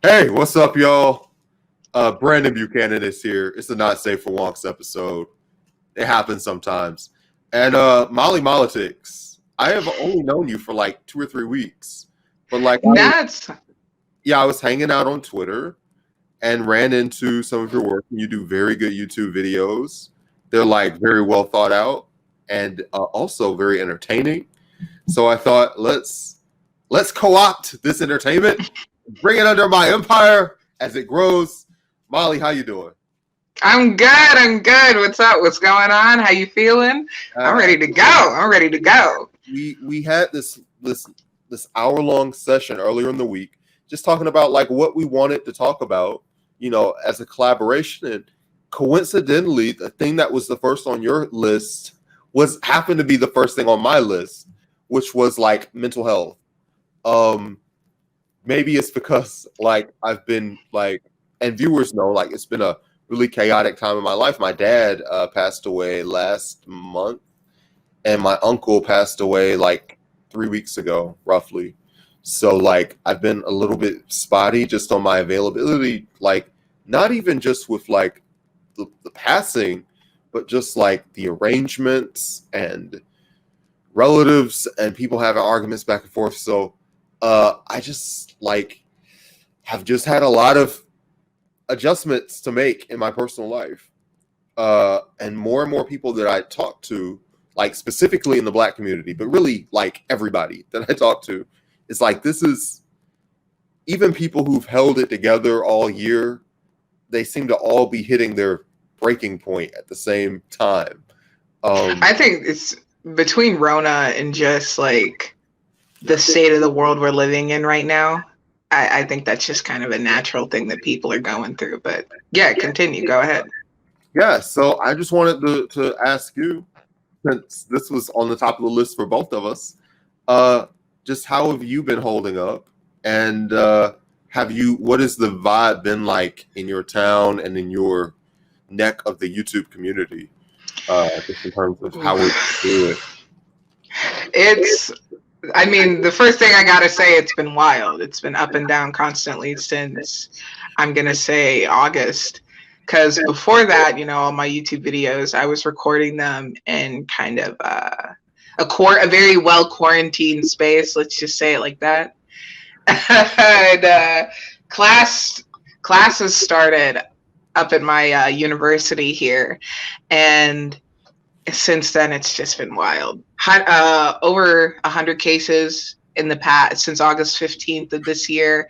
Hey, what's up, y'all? Brandon Buchanan is here. It's the Not Safe for Wonks episode. It happens sometimes. And Molotics, I have only known you for like 2 or 3 weeks. But I was hanging out on Twitter and ran into some of your work. You do very good YouTube videos. They're like very well thought out and also very entertaining. So I thought let's co-opt this entertainment. Bring it under my empire as it grows. Molly, how you doing? I'm good. What's up? What's going on? How you feeling? I'm ready to go. We had this hour-long session earlier in the week, just talking about like what we wanted to talk about, as a collaboration. And coincidentally, the thing that was the first on your list happened to be the first thing on my list, which was like mental health. Maybe it's because like I've been like, and viewers know, like it's been a really chaotic time in my life. My dad passed away last month, and my uncle passed away like 3 weeks ago, roughly. So like I've been a little bit spotty just on my availability, like not even just with like the passing, but just like the arrangements and relatives and people having arguments back and forth. So I just like have just had a lot of adjustments to make in my personal life. And more people that I talk to, like specifically in the Black community, but really like everybody that I talk to, it's like this is even people who've held it together all year, they seem to all be hitting their breaking point at the same time. I think it's between Rona and just like the state of the world we're living in right now. I think that's just kind of a natural thing that people are going through. But yeah, continue. Go ahead. Yeah, so I just wanted to ask you, since this was on the top of the list for both of us, just how have you been holding up? And what has the vibe been like in your town and in your neck of the YouTube community? Just in terms of how we do it. The first thing I gotta say, it's been wild. It's been up and down constantly since, I'm gonna say, August. Because before that, all my YouTube videos, I was recording them in kind of a very well quarantined space. Let's just say it like that. And classes started up at my university here, and since then it's just been wild. Over 100 cases in the past since August 15th of this year.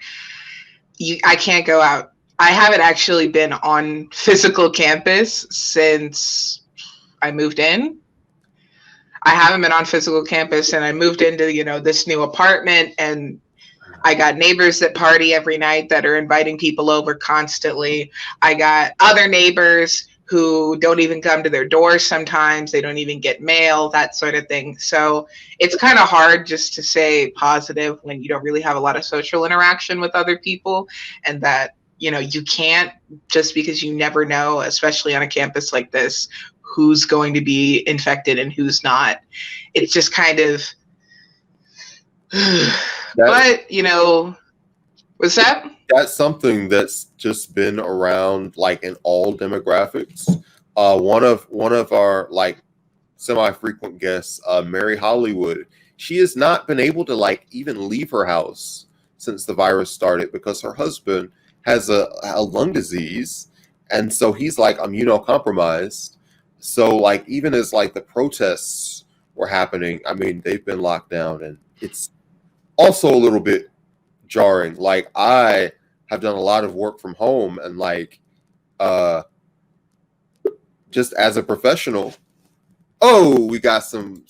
I can't go out. I haven't actually been on physical campus since I moved in. I haven't been on physical campus, and I moved into this new apartment, and I got neighbors that party every night that are inviting people over constantly. I got other neighbors who don't even come to their doors sometimes. They don't even get mail, that sort of thing. So it's kind of hard just to say positive when you don't really have a lot of social interaction with other people, and that, you can't, just because you never know, especially on a campus like this, who's going to be infected and who's not. It's just kind of, but what's that? That's something that's just been around like in all demographics. One of our like semi-frequent guests, Mary Hollywood, she has not been able to like even leave her house since the virus started because her husband has a lung disease, and so he's like immunocompromised. So like even as like the protests were happening, I mean, they've been locked down, and it's also a little bit jarring. Like I have done a lot of work from home, and like just as a professional, we got some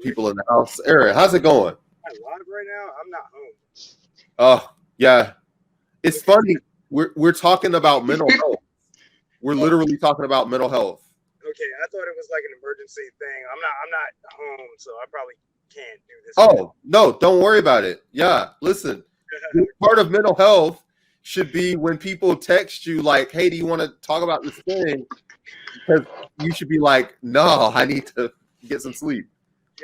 people in the house. Aaron, how's it going? I'm live right now. I'm not home. Oh yeah, it's funny. We're talking about mental health. We're literally talking about mental health. Okay, I thought it was like an emergency thing. I'm not home, so I probably can't do this. Oh no, don't worry about it. Yeah, listen. Part of mental health should be when people text you like, hey, do you want to talk about this thing? Because you should be like, no, I need to get some sleep.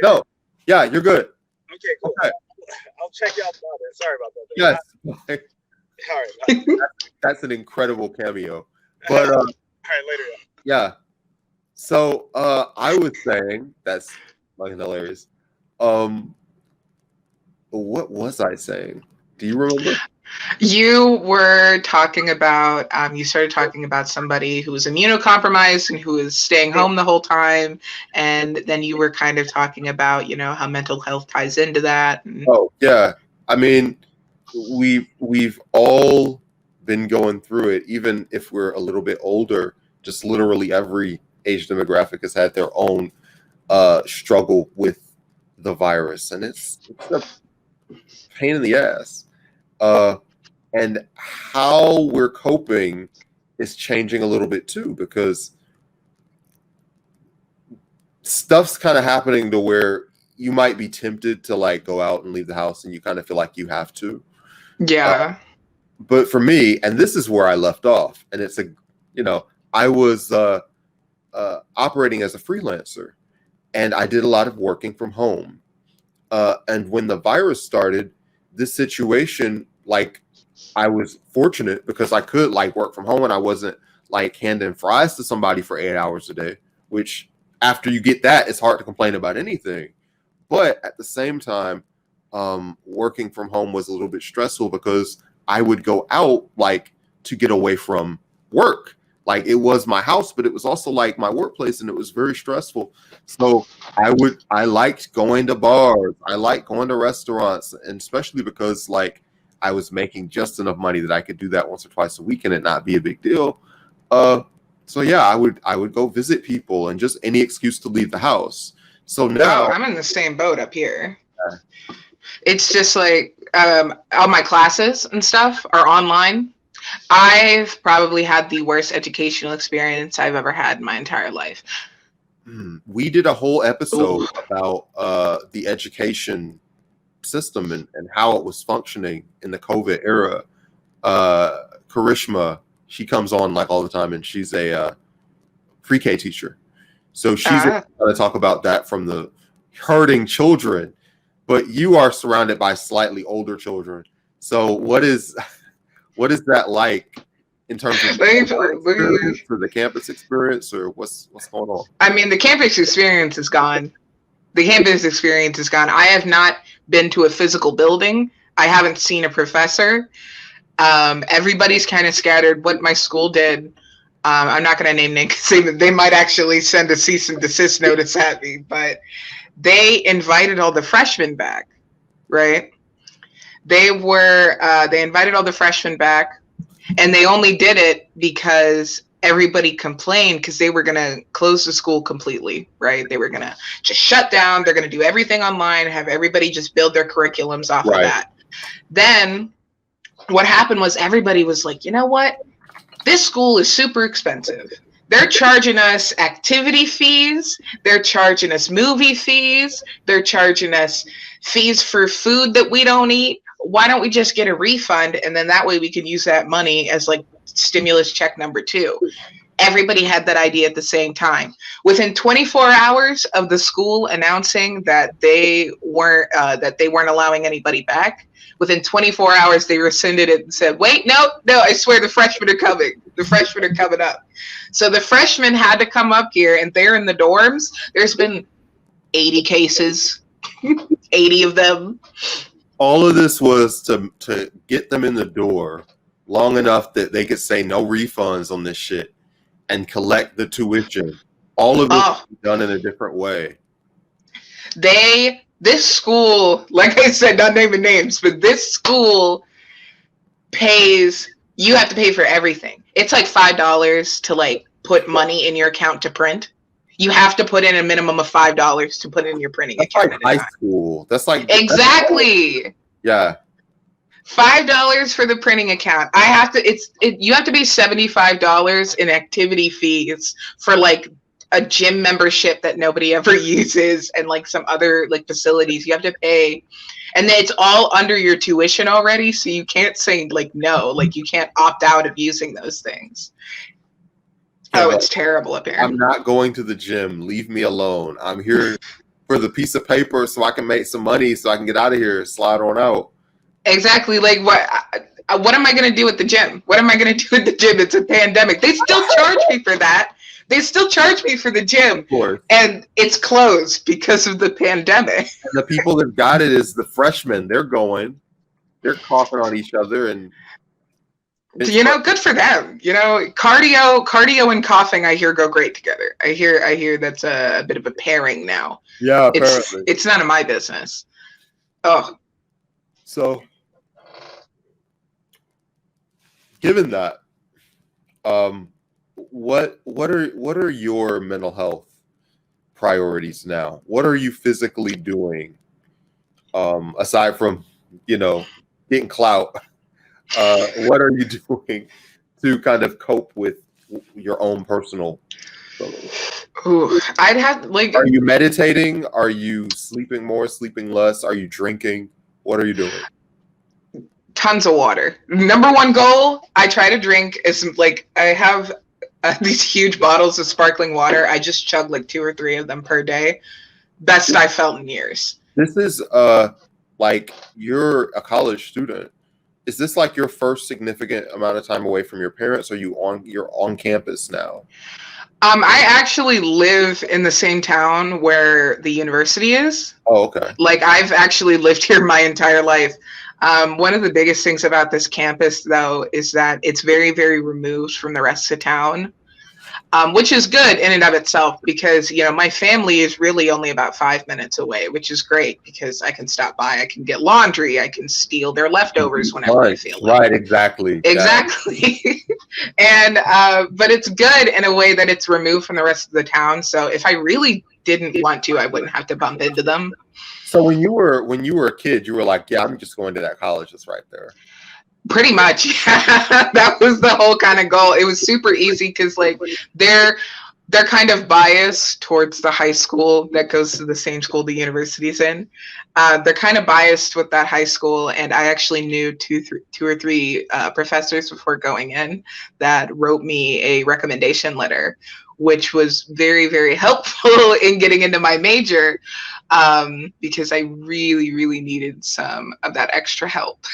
Yeah. No, yeah, you're good. Okay, cool. Okay. I'll check y'all later. Sorry about that. Yes. All right. That's an incredible cameo. But All right, later. yeah. So I was saying that's fucking hilarious. What was I saying? Do you remember? You were talking about, you started talking about somebody who was immunocompromised and who was staying home the whole time. And then you were kind of talking about, how mental health ties into that. Oh, yeah. I mean, we've all been going through it, even if we're a little bit older. Just literally every age demographic has had their own struggle with the virus. And it's a pain in the ass. And how we're coping is changing a little bit too, because stuff's kind of happening to where you might be tempted to like go out and leave the house and you kind of feel like you have to. Yeah. But for me, and this is where I left off, and it's I was operating as a freelancer and I did a lot of working from home. And when the virus started, this situation, like, I was fortunate because I could like work from home and I wasn't like handing fries to somebody for 8 hours a day, which after you get that, it's hard to complain about anything. But at the same time, working from home was a little bit stressful because I would go out like to get away from work. Like it was my house, but it was also like my workplace, and it was very stressful. So I liked going to bars. I liked going to restaurants, and especially because like I was making just enough money that I could do that once or twice a week and it not be a big deal. So yeah, I would go visit people and just any excuse to leave the house. So now I'm in the same boat up here. Yeah. It's just like all my classes and stuff are online. I've probably had the worst educational experience I've ever had in my entire life. We did a whole episode about the education system and how it was functioning in the COVID era. Karishma, she comes on like all the time, and she's a pre-K teacher. So she's going to talk about that from the hurting children, but you are surrounded by slightly older children. So what is that like in terms of the campus experience, or what's going on? I mean, the campus experience is gone. The campus experience is gone. I have not been to a physical building. I haven't seen a professor. Everybody's kind of scattered. What my school did, I'm not going to name names because they might actually send a cease and desist notice at me, but they invited all the freshmen back, right? They invited all the freshmen back, and they only did it because everybody complained because they were going to close the school completely, right? They were going to just shut down. They're going to do everything online, have everybody just build their curriculums off of that. Then what happened was everybody was like, you know what? This school is super expensive. They're charging us activity fees. They're charging us movie fees. They're charging us fees for food that we don't eat. Why don't we just get a refund? And then that way we can use that money as like stimulus check number 2. Everybody had that idea at the same time. Within 24 hours of the school announcing that they weren't allowing anybody back, within 24 hours they rescinded it and said, wait, no, I swear the freshmen are coming. The freshmen are coming up. So the freshmen had to come up here, and they're in the dorms. There's been 80 cases, 80 of them. All of this was to get them in the door long enough that they could say no refunds on this shit and collect the tuition. All of this is done in a different way. This school, like I said, not naming names, but this school you have to pay for everything. It's like $5 to like put money in your account to print. You have to put in a minimum of $5 to put in your printing account. That's like high school. That's like exactly. Yeah. $5 for the printing account. You have to pay $75 in activity fees for like a gym membership that nobody ever uses, and like some other like facilities you have to pay, and then it's all under your tuition already, so you can't say like no, like you can't opt out of using those things. It's terrible up here. I'm not going to the gym. Leave me alone. I'm here for the piece of paper so I can make some money so I can get out of here, slide on out. Exactly. Like what am I going to do at the gym? What am I going to do at the gym? It's a pandemic. They still charge me for that. They still charge me for the gym. Of course. And it's closed because of the pandemic. And the people that got it is the freshmen. They're coughing on each other, and good for them. Cardio and coughing, I hear, go great together. I hear that's a bit of a pairing now. Yeah, apparently. It's none of my business. Oh. So, given that, what are your mental health priorities now? What are you physically doing, aside from getting clout? What are you doing to kind of cope with your own personal struggles? Ooh, I'd have Are you meditating? Are you sleeping more, sleeping less? Are you drinking? What are you doing? Tons of water. Number one goal I try to drink is I have these huge bottles of sparkling water. I just chug 2 or 3 of them per day. Best I've felt in years. This is you're a college student. Is this your first significant amount of time away from your parents? Or you're on campus now? I actually live in the same town where the university is. Oh, okay. I've actually lived here my entire life. One of the biggest things about this campus, though, is that it's very, very removed from the rest of town, which is good in and of itself because, my family is really only about 5 minutes away, which is great because I can stop by, I can get laundry, I can steal their leftovers whenever I feel like. Right, exactly. Exactly. And, but it's good in a way that it's removed from the rest of the town. So if I really didn't want to, I wouldn't have to bump into them. So when you were a kid, you were like, yeah, I'm just going to that college that's right there. Pretty much. Yeah. That was the whole kind of goal. It was super easy because they're kind of biased towards the high school that goes to the same school the university's in. They're kind of biased with that high school, and I actually knew two or three professors before going in that wrote me a recommendation letter, which was very, very helpful in getting into my major because I really, really needed some of that extra help.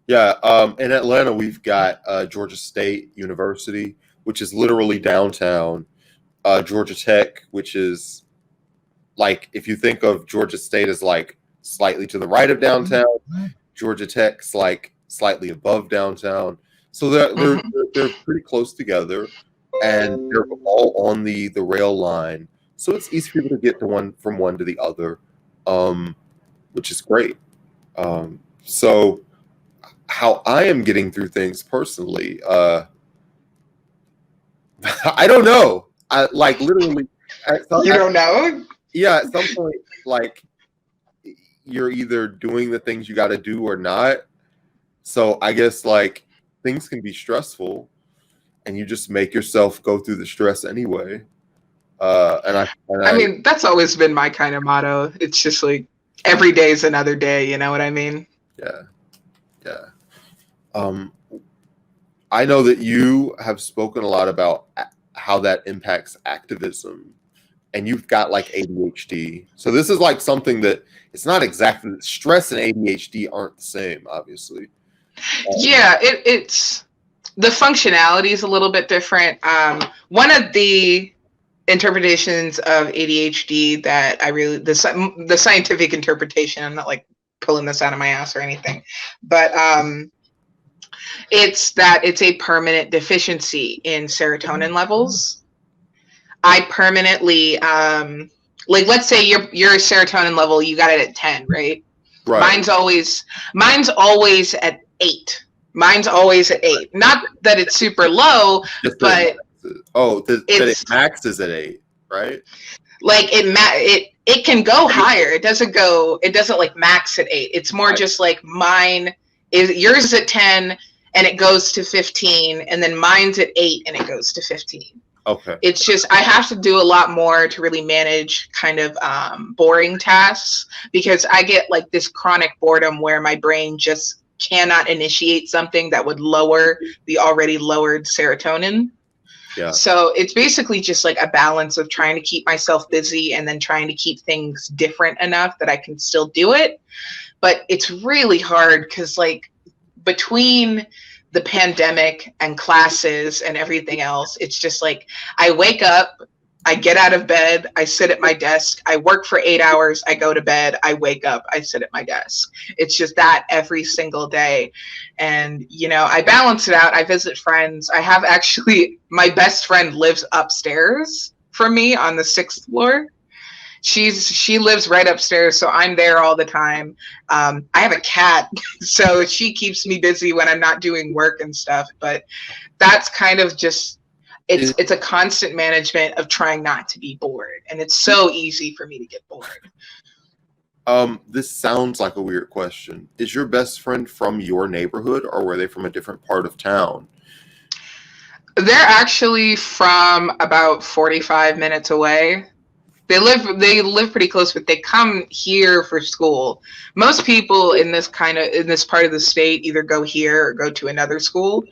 Yeah, in Atlanta, we've got Georgia State University, which is literally downtown. Georgia Tech, which is if you think of Georgia State as slightly to the right of downtown, Georgia Tech's slightly above downtown. So they're pretty close together, and they're all on the rail line. So it's easy for people to get from one to the other, which is great. So how I am getting through things personally, I don't know. I literally. You don't know? Yeah, at some point, you're either doing the things you got to do or not. So I guess things can be stressful, and you just make yourself go through the stress anyway. I mean, that's always been my kind of motto. It's just every day is another day. You know what I mean? Yeah. I know that you have spoken a lot about how that impacts activism, and you've got ADHD. So this is something that it's not exactly stress and ADHD aren't the same, obviously. Yeah, it's the functionality is a little bit different. One of the interpretations of ADHD that the scientific interpretation, I'm not pulling this out of my ass or anything, but it's that it's a permanent deficiency in serotonin levels. I permanently let's say your serotonin level, you got it at 10, right? Right. Mine's always at 8. Mine's always at 8. Not that it's super low, but it maxes at 8, right? It can go higher. It doesn't max at 8. It's more just mine is yours is at 10 and it goes to 15, and then mine's at 8 and it goes to 15. Okay. It's just I have to do a lot more to really manage kind of boring tasks because I get this chronic boredom where my brain just cannot initiate something that would lower the already lowered serotonin. Yeah. So it's basically just a balance of trying to keep myself busy and then trying to keep things different enough that I can still do it. but it's really hard because like between the pandemic and classes and everything else, it's just like I wake up, I get out of bed, I sit at my desk, I work for 8 hours, I go to bed, I wake up, I sit at my desk. It's just that every single day. And, you know, I balance it out. I visit friends. I have actually, my best friend lives upstairs from me on the 6th floor. She lives right upstairs, so I'm there all the time. I have a cat, so she keeps me busy when I'm not doing work and stuff. But that's kind of just, it's a constant management of trying not to be bored, and it's so easy for me to get bored. This sounds like a weird question. Is your best friend from your neighborhood, or were they from a different part of town? They're actually from about 45 minutes away. They live pretty close, but they come here for school. Most people in this part of the state either go here or go to another school.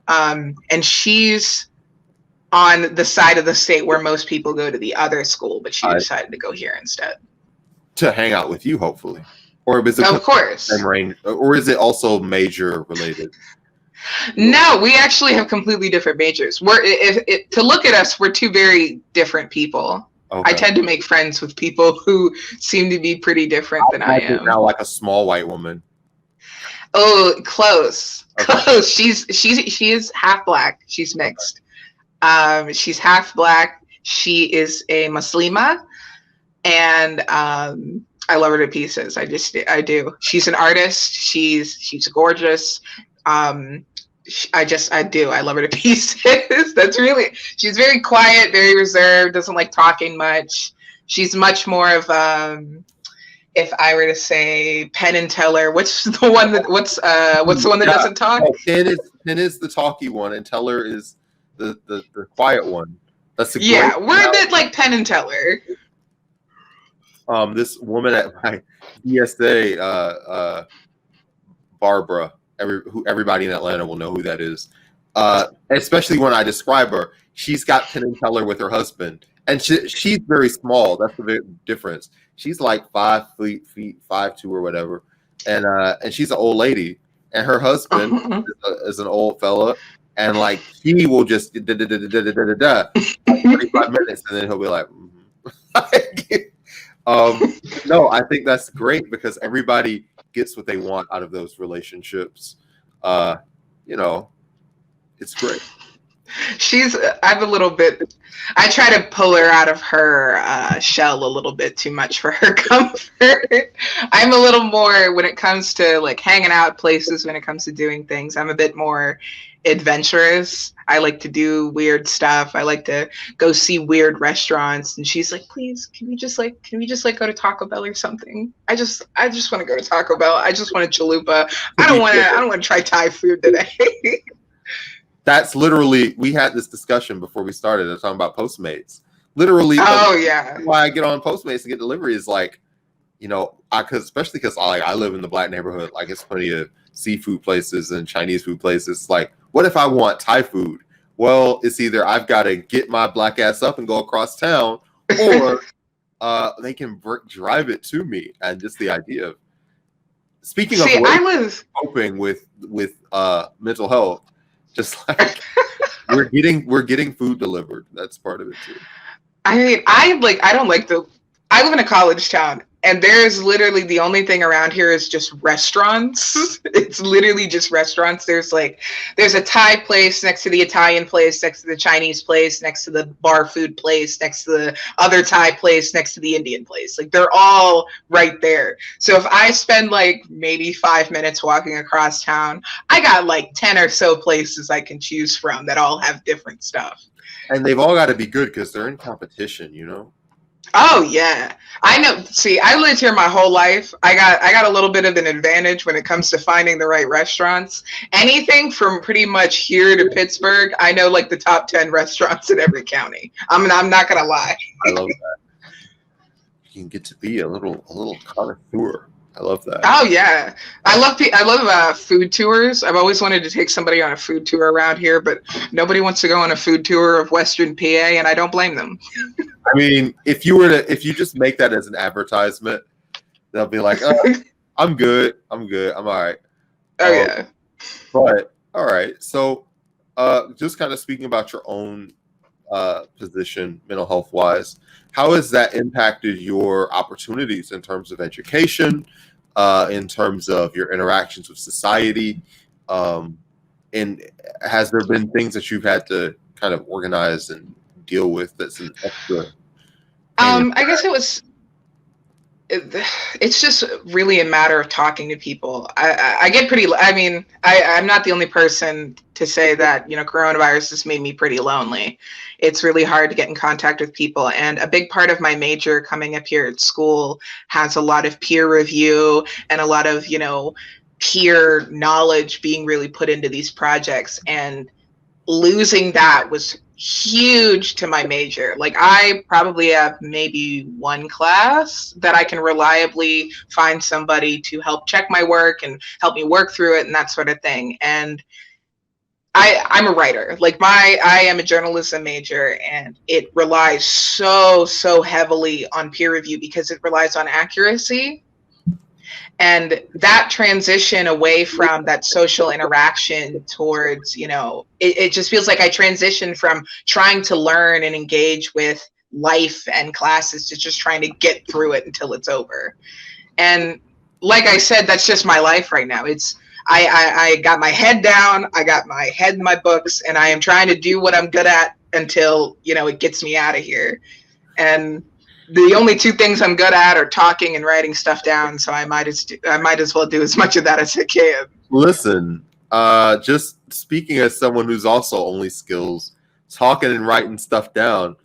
And she's on the side of the state where most people go to the other school, but she decided to go here instead. To hang out with you, hopefully. Or is it of course. Or is it also major related? No, we actually have completely different majors. To look at us, we're two very different people. Okay. I tend to make friends with people who seem to be pretty different than I am. Now, like a small white woman. Oh, close, okay. Close. She is half black. She's mixed. She's half black. She is a Muslima, and I love her to pieces. I do. She's an artist. She's gorgeous. I do. I love her to pieces. She's very quiet, very reserved, doesn't like talking much. She's much more of, if I were to say Penn and Teller, what's the one that doesn't talk? Penn is the talky one, and Teller is the quiet one. That's we're a bit like Penn and Teller. This woman at my DSA, Barbara. Everybody in Atlanta will know who that is. Especially when I describe her, she's got Penn and Teller with her husband, and she's very small. That's the big difference. She's like 5 feet, 5'2" or whatever, and she's an old lady, and her husband is an old fella, and like he will just 45 minutes, and then he'll be like, no, I think that's great because everybody gets what they want out of those relationships. You know, it's great. I try to pull her out of her shell a little bit too much for her comfort. I'm a little more, when it comes to like hanging out places, when it comes to doing things, I'm a bit more adventurous. I like to do weird stuff. I like to go see weird restaurants, and she's like, please, can we just go to Taco Bell or something? I just want to go to Taco Bell. I just want a chalupa. I don't want to try Thai food today. That's literally, we had this discussion before we started. I was talking about Postmates. Literally, why I get on Postmates and get delivery is like, you know, especially because I live in the black neighborhood. Like, it's plenty of seafood places and Chinese food places. Like, what if I want Thai food? Well, it's either I've got to get my black ass up and go across town, or they can drive it to me. And just the idea of speaking of coping with mental health, just like we're getting food delivered. That's part of it too. I mean, I live in a college town, and there's literally the only thing around here is just restaurants. It's literally just restaurants. There's a Thai place next to the Italian place, next to the Chinese place, next to the bar food place, next to the other Thai place, next to the Indian place. Like, they're all right there. So if I spend like maybe 5 minutes walking across town, I got like 10 or so places I can choose from that all have different stuff. And they've all got to be good because they're in competition, you know? Oh yeah, I know. See, I lived here my whole life. I got a little bit of an advantage when it comes to finding the right restaurants. Anything from pretty much here to Pittsburgh, I know like the top 10 restaurants in every county. I'm not gonna lie. I love that. You can get to be a little connoisseur. I love that. Oh yeah, I love food tours. I've always wanted to take somebody on a food tour around here, but nobody wants to go on a food tour of Western PA, and I don't blame them. I mean, if you just make that as an advertisement, they'll be like, oh, I'm good. I'm all right. Oh yeah. But all right. So, just kind of speaking about your own position, mental health wise, how has that impacted your opportunities in terms of education, in terms of your interactions with society? And has there been things that you've had to kind of organize and deal with that's an extra pain? I guess it's just really a matter of talking to people. I get pretty, I mean, I'm not the only person to say that, you know, coronavirus has made me pretty lonely. It's really hard to get in contact with people. And a big part of my major coming up here at school has a lot of peer review and a lot of, you know, peer knowledge being really put into these projects. And losing that was huge to my major. Like I probably have maybe one class that I can reliably find somebody to help check my work and help me work through it and that sort of thing. And I'm a writer. Like I am a journalism major, and it relies so heavily on peer review because it relies on accuracy. And that transition away from that social interaction towards, you know, it just feels like I transitioned from trying to learn and engage with life and classes to just trying to get through it until it's over. And like I said, that's just my life right now. It's I got my head down, I got my head in my books, and I am trying to do what I'm good at until, you know, it gets me out of here. And the only two things I'm good at are talking and writing stuff down, so I might as well do as much of that as I can. Listen, just speaking as someone who's also only skills talking and writing stuff down.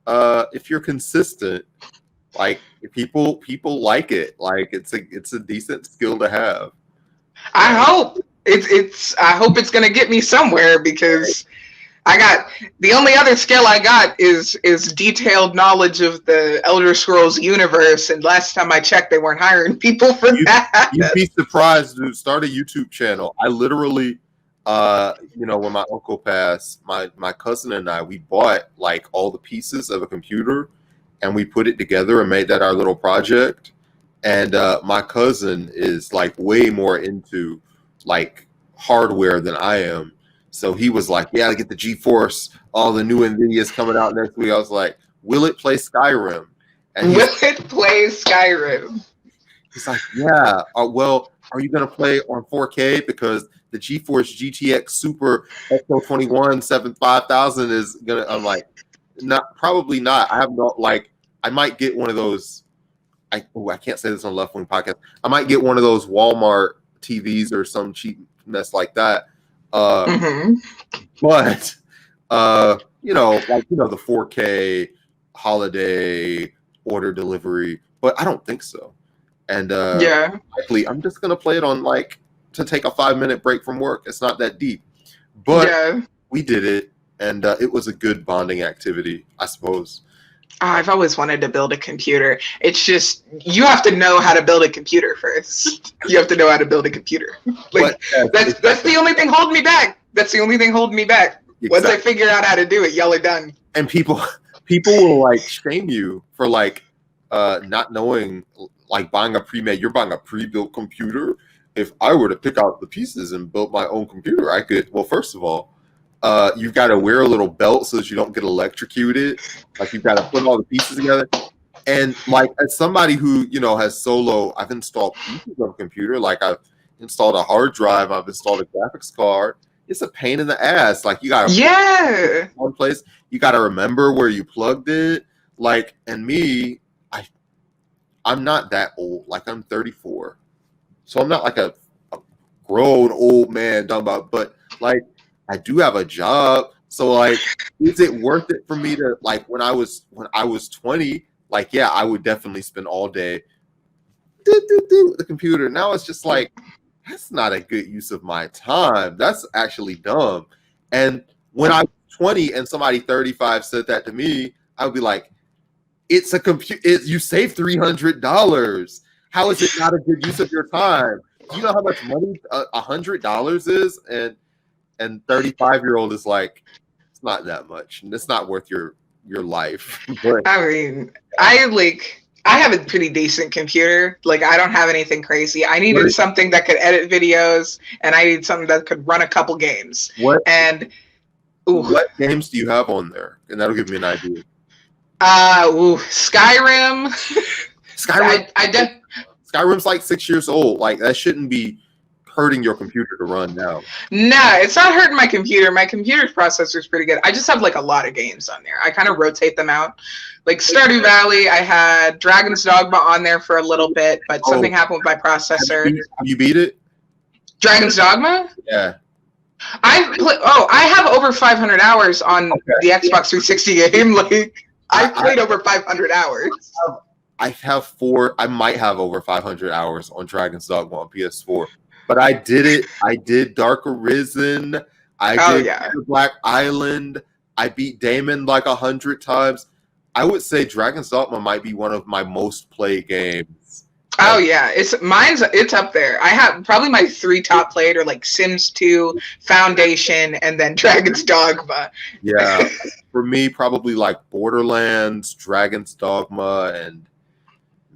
If you're consistent, like people like it. Like it's a decent skill to have. I hope I hope it's gonna get me somewhere, because I got the only other skill I got is detailed knowledge of the Elder Scrolls universe, and last time I checked, they weren't hiring people for that. You'd be surprised, dude. Start a YouTube channel. I literally, you know, when my uncle passed, my cousin and I, we bought like all the pieces of a computer, and we put it together and made that our little project. And my cousin is like way more into like hardware than I am. So he was like, yeah, I get the GeForce, all the new NVIDIA's coming out next week. I was like, will it play SKYRIM? And will it play SKYRIM? He's like, yeah. Well, are you going to play on 4K? Because the GeForce GTX Super X21 75,000 is going to, I'm like, probably not. I have no, like, I might get one of those. I can't say this on Left Wing Podcast. I might get one of those Walmart TVs or some cheap mess like that. But you know, like, you know, the 4K holiday order delivery, but I don't think so. And yeah, likely I'm just gonna play it on like to take a 5-minute break from work. It's not that deep, but yeah. We did it, and it was a good bonding activity, I suppose. I've always wanted to build a computer. It's just, you have to know how to build a computer first. You have to know how to build a computer. Like, that's the only thing holding me back. That's the only thing holding me back. Exactly. Once I figure out how to do it, y'all are done. And people will like shame you for like not knowing, like buying a pre-made. You're buying a pre-built computer. If I were to pick out the pieces and build my own computer, I could. Well, first of all, you've got to wear a little belt so that you don't get electrocuted. Like you've got to put all the pieces together. And like as somebody who, you know, has I've installed pieces of a computer. Like I've installed a hard drive. I've installed a graphics card. It's a pain in the ass. Like you got to one place. You got to remember where you plugged it. Like, and me, I'm not that old. Like I'm 34, so I'm not like a grown old man talking about. But like, I do have a job, so like, is it worth it for me to like when I was 20? Like, yeah, I would definitely spend all day with the computer. Now it's just like, that's not a good use of my time. That's actually dumb. And when I was 20 and somebody 35 said that to me, I would be like, it's a computer. You save $300. How is it not a good use of your time? Do you know how much money $100 is? And 35-year-old is like, it's not that much, and it's not worth your life. But I mean, I I have a pretty decent computer. Like, I don't have anything crazy. I needed something that could edit videos, and I needed something that could run a couple games. What Games do you have on there? And that'll give me an idea. Skyrim. Skyrim's like 6 years old. Like, that shouldn't be hurting your computer to run now. No, it's not hurting my computer. My computer's processor is pretty good. I just have like a lot of games on there. I kind of rotate them out. Like Stardew Valley, I had Dragon's Dogma on there for a little bit, but something happened with my processor. Have you beat it? Dragon's Dogma? Yeah. I have over 500 hours on the Xbox 360 game. Like, I've played over 500 hours. I might have over 500 hours on Dragon's Dogma on PS4. But I did it. I did Dark Arisen. I did Black Island. I beat Damon like 100 times. I would say Dragon's Dogma might be one of my most played games. Oh yeah, it's up there. I have probably my 3 top played are like Sims 2, Foundation, and then Dragon's Dogma. Yeah, for me, probably like Borderlands, Dragon's Dogma, and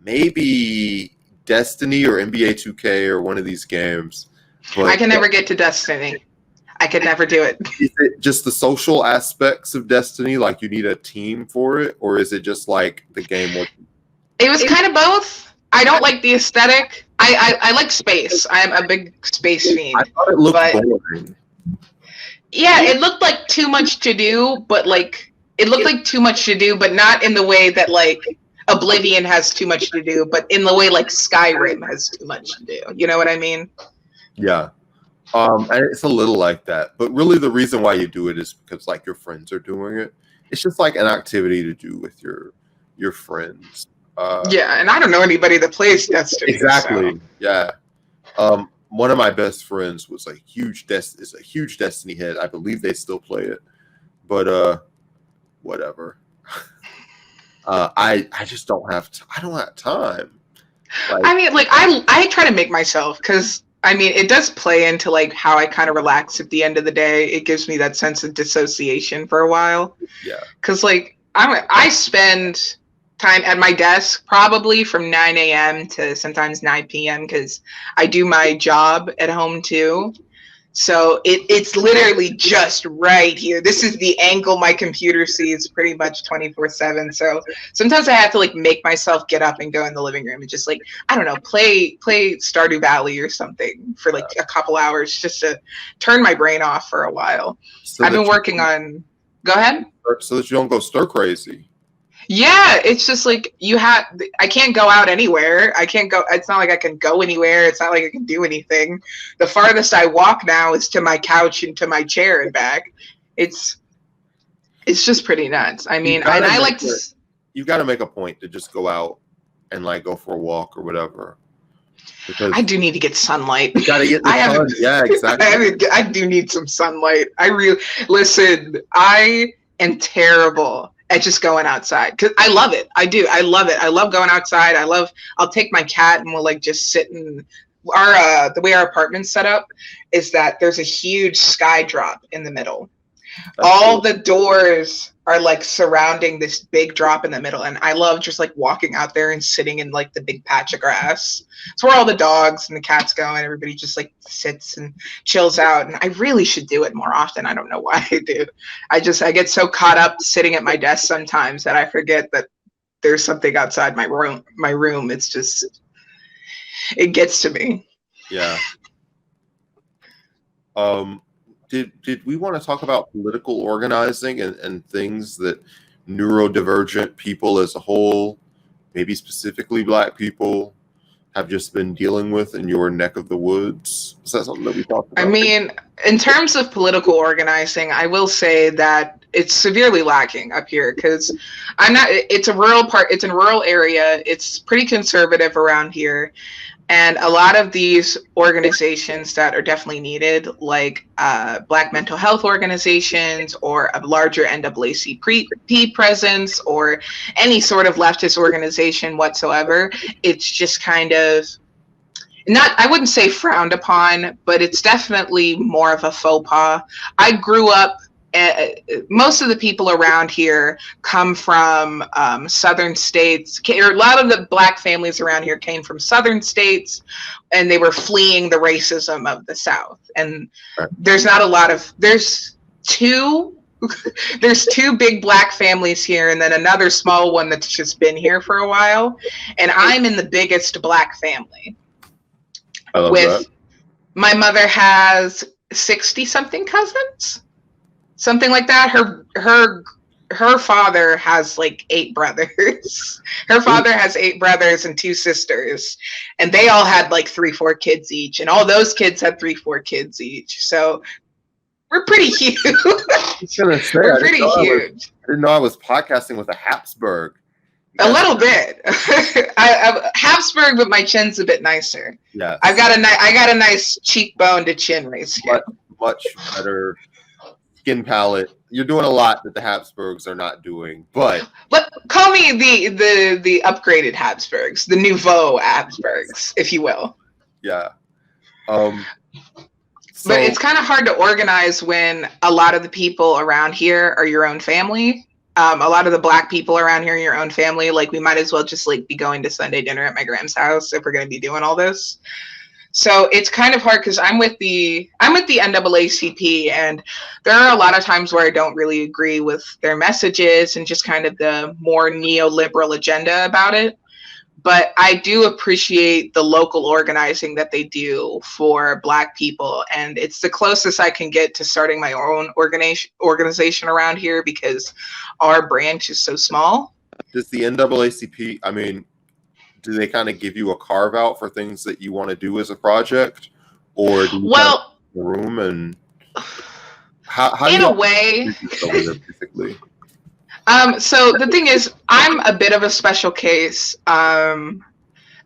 maybe Destiny or NBA 2K or one of these games. But I can never get to Destiny. I could never do it. Is it just the social aspects of Destiny, like you need a team for it, or is it just like the game? It was kind of both. I don't like the aesthetic. I like space. I'm a big space fiend. I thought it looked boring. Yeah, it looked like too much to do, but like it looked like too much to do, but not in the way that like Oblivion has too much to do, but in the way like Skyrim has too much to do. You know what I mean? Yeah. And it's a little like that, but really the reason why you do it is because like your friends are doing it. It's just like an activity to do with your friends. Yeah, and I don't know anybody that plays Destiny. Exactly. So. Yeah. One of my best friends was a huge Destiny head. I believe they still play it, but whatever. I just don't have time. Like, I mean, like I try to make myself, because I mean, it does play into like how I kind of relax at the end of the day. It gives me that sense of dissociation for a while. Yeah. Because like I spend time at my desk probably from 9 a.m. to sometimes 9 p.m. because I do my job at home too. So it's literally just right here. This is the angle my computer sees pretty much 24/7. So sometimes I have to like make myself get up and go in the living room and just like, I don't know, play Stardew Valley or something for like a couple hours just to turn my brain off for a while. So I've been working on, go ahead. So that you don't go stir crazy. Yeah, it's just like I can't go out anywhere. I can't go. It's not like I can go anywhere. It's not like I can do anything. The farthest I walk now is to my couch and to my chair and back. It's just pretty nuts. I mean, and I like to. You've got to make a point to just go out and like go for a walk or whatever. Because I do need to get sunlight. You gotta get the sun. Yeah, exactly. I do need some sunlight. Listen. I am terrible at just going outside, because I love it. I do. I love it. I love going outside. I'll take my cat and we'll like just sit in the way our apartment's set up is that there's a huge sky drop in the middle. All the doors are like surrounding this big drop in the middle, and I love just like walking out there and sitting in like the big patch of grass. It's where all the dogs and the cats go, and everybody just like sits and chills out. And I really should do it more often. I don't know why I do. I get so caught up sitting at my desk sometimes that I forget that there's something outside my room. It's just, it gets to me. Yeah. Did we want to talk about political organizing and things that neurodivergent people as a whole, maybe specifically Black people, have just been dealing with in your neck of the woods? Is that something that we talked about? I mean, in terms of political organizing, I will say that it's severely lacking up here, because it's a rural area. It's pretty conservative around here. And a lot of these organizations that are definitely needed, like Black mental health organizations or a larger NAACP presence or any sort of leftist organization whatsoever, it's just kind of I wouldn't say frowned upon, but it's definitely more of a faux pas. I grew up most of the people around here come from southern states, or a lot of the Black families around here came from southern states, and they were fleeing the racism of the South. And there's two big Black families here, and then another small one that's just been here for a while. And I'm in the biggest Black family. I love that. My mother has 60 something cousins, something like that. Her father has like 8 brothers. Her father has 8 brothers and 2 sisters, and they all had like 3-4 kids each, and all those kids had 3-4 kids each. So we're pretty huge. We're pretty huge. I didn't know I was podcasting with a Habsburg. A little bit. I Habsburg, but my chin's a bit nicer. Yeah, I got a nice cheekbone to chin ratio. Much better skin palette. You're doing a lot that the Habsburgs are not doing, but call me the upgraded Habsburgs, the nouveau Habsburgs, if you will. Yeah. But it's kind of hard to organize when a lot of the people around here are your own family. A lot of the Black people around here are your own family. Like, we might as well just like be going to Sunday dinner at my grandma's house if we're going to be doing all this. So it's kind of hard because I'm with the NAACP, and there are a lot of times where I don't really agree with their messages and just kind of the more neoliberal agenda about it. But I do appreciate the local organizing that they do for Black people. And it's the closest I can get to starting my own organization around here because our branch is so small. Does the NAACP, I mean, do they kind of give you a carve out for things that you want to do as a project? Or do you kind of the room and how in a way, basically? So the thing is, I'm a bit of a special case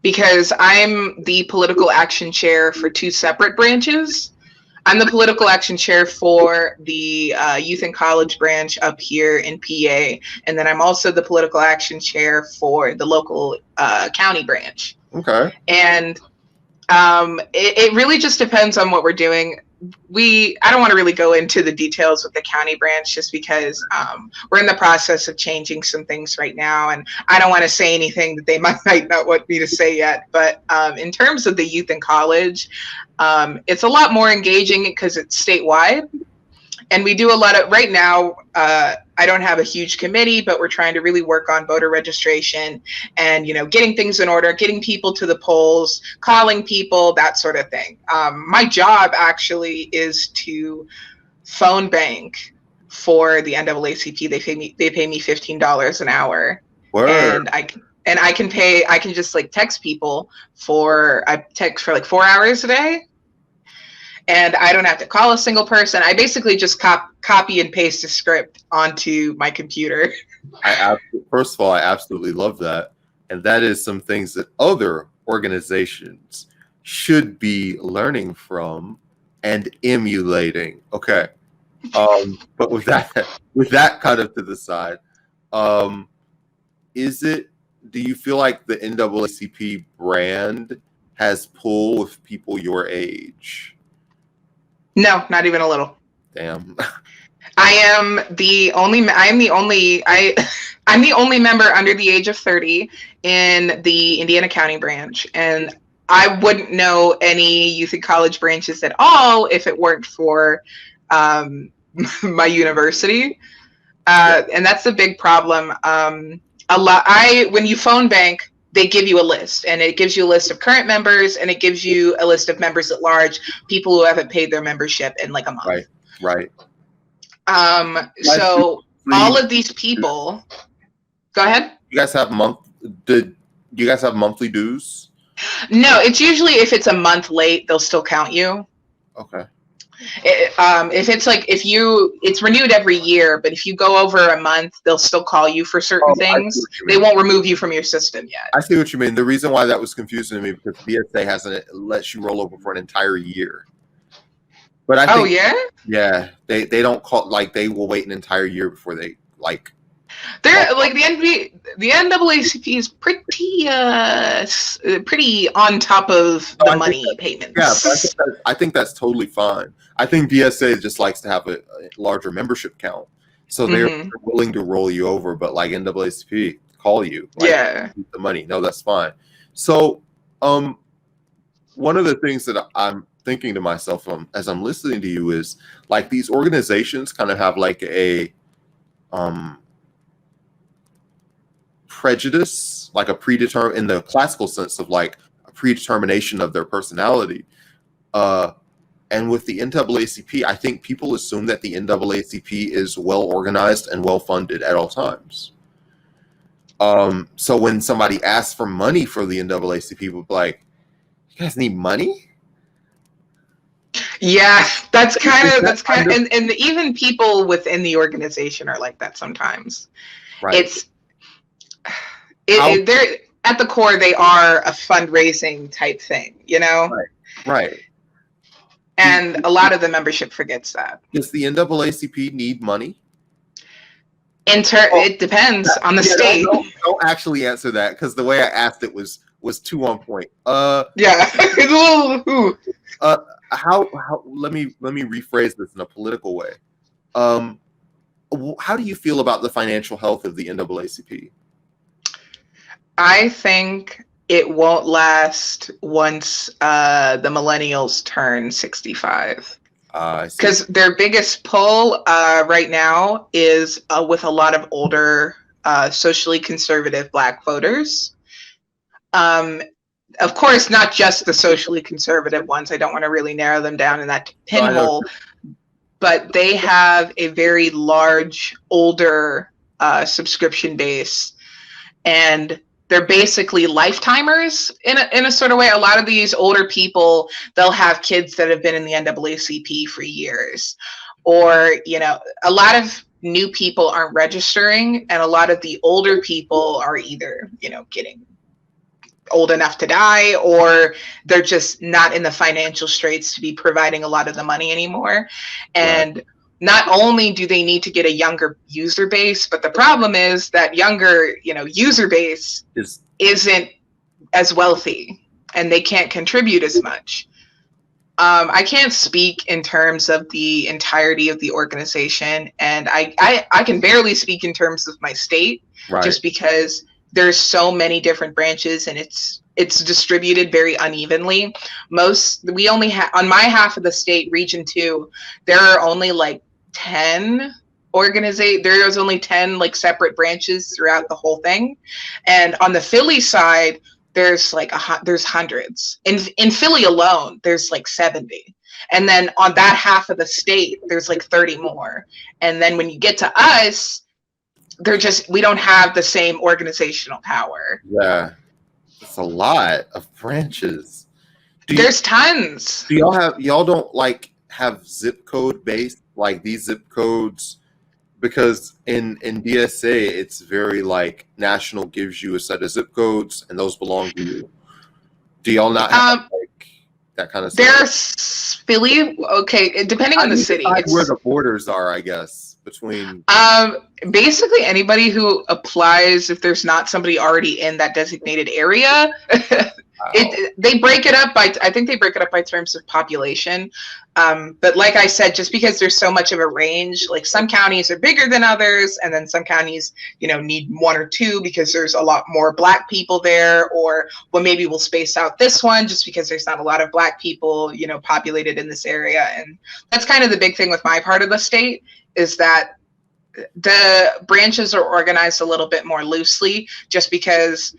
because I'm the political action chair for 2 separate branches. I'm the political action chair for the youth and college branch up here in PA, and then I'm also the political action chair for the local county branch. Okay. And it really just depends on what we're doing. I don't want to really go into the details with the county branch just because we're in the process of changing some things right now, and I don't want to say anything that they might not want me to say yet. But in terms of the youth and college, it's a lot more engaging because it's statewide, and we do a lot of right now. I don't have a huge committee, but we're trying to really work on voter registration and, getting things in order, getting people to the polls, calling people, that sort of thing. My job actually is to phone bank for the NAACP. They pay me $15 an hour. Word. And I can just like text people I text for like 4 hours a day. And I don't have to call a single person. I basically just copy and paste a script onto my computer. First of all, I absolutely love that. And that is some things that other organizations should be learning from and emulating. Okay. But with that kind of to the side, do you feel like the NAACP brand has pull with people your age? No, not even a little. Damn. I'm the only member under the age of 30 in the Indiana County branch, and I wouldn't know any youth and college branches at all if it weren't for my university. And that's the big problem. When you phone bank, they give you a list, and it gives you a list of current members, and it gives you a list of members at large, people who haven't paid their membership in like a month. Right. So all of these people, go ahead. You guys have monthly dues? No, it's usually if it's a month late, they'll still count you. Okay. It's renewed every year, but if you go over a month, they'll still call you for certain things. They won't remove you from your system yet. I see what you mean. The reason why that was confusing to me because DSA hasn't lets you roll over for an entire year. But I think, yeah, they don't call, like, they will wait an entire year before they They're like the NAACP is pretty on top of the money payments. Yeah, but I think that's totally fine. I think DSA just likes to have a larger membership count, so they're willing to roll you over. But like NAACP, call you, like, keep the money. No, that's fine. So, one of the things that I'm thinking to myself as I'm listening to you is like these organizations kind of have like a prejudice, like a predetermined, in the classical sense of like a predetermination of their personality. And with the NAACP, I think people assume that the NAACP is well organized and well funded at all times. So when somebody asks for money for the NAACP, people be like, "You guys need money?" Yeah, that's kind of, and even people within the organization are like that sometimes. Right. They're at the core, they are a fundraising type thing, you know? Right. And a lot of the membership forgets that. Does the NAACP need money? It depends on the state. Don't actually answer that, because the way I asked it was too on point. Yeah. How let me rephrase this in a political way. How do you feel about the financial health of the NAACP? I think it won't last once the millennials turn 65. Because their biggest pull right now is with a lot of older, socially conservative Black voters. Of course, not just the socially conservative ones. I don't want to really narrow them down in that pinhole. But they have a very large, older subscription base. And they're basically lifetimers in a sort of way. A lot of these older people, they'll have kids that have been in the NAACP for years. Or, you know, a lot of new people aren't registering, and a lot of the older people are either, you know, getting old enough to die, or they're just not in the financial straits to be providing a lot of the money anymore. And not only do they need to get a younger user base, but the problem is that younger, you know, user base isn't as wealthy, and they can't contribute as much. I can't speak in terms of the entirety of the organization, and I can barely speak in terms of my state, just because there's so many different branches, and it's distributed very unevenly. We only have, on my half of the state, region 2, there are only like 10 there's only 10 like separate branches throughout the whole thing. And on the Philly side, there's like there's hundreds. In Philly alone, there's like 70. And then on that half of the state, there's like 30 more. And then when you get to us, we don't have the same organizational power. Yeah, it's a lot of branches. There's tons. Do y'all don't like have zip code based, like these zip codes? Because in DSA, it's very like national gives you a set of zip codes, and those belong to you. Do y'all not have like that kind of stuff? There's Philly. Okay, depending on the city, it's where the borders are, I guess, between. Basically, anybody who applies, if there's not somebody already in that designated area, they break it up by. I think they break it up by terms of population. But like I said, just because there's so much of a range, like some counties are bigger than others, and then some counties, you know, need 1 or 2 because there's a lot more Black people there, or well, maybe we'll space out this one just because there's not a lot of Black people, you know, populated in this area. And that's kind of the big thing with my part of the state, is that the branches are organized a little bit more loosely, just because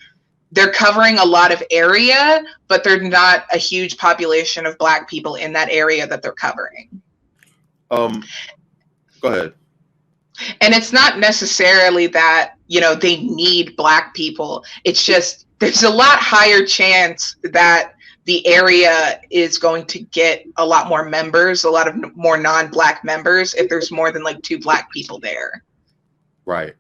they're covering a lot of area, but they're not a huge population of Black people in that area that they're covering. Go ahead. And it's not necessarily that, you know, they need Black people. It's just there's a lot higher chance that the area is going to get a lot more members, a lot of more non-Black members, if there's more than like 2 Black people there. Right.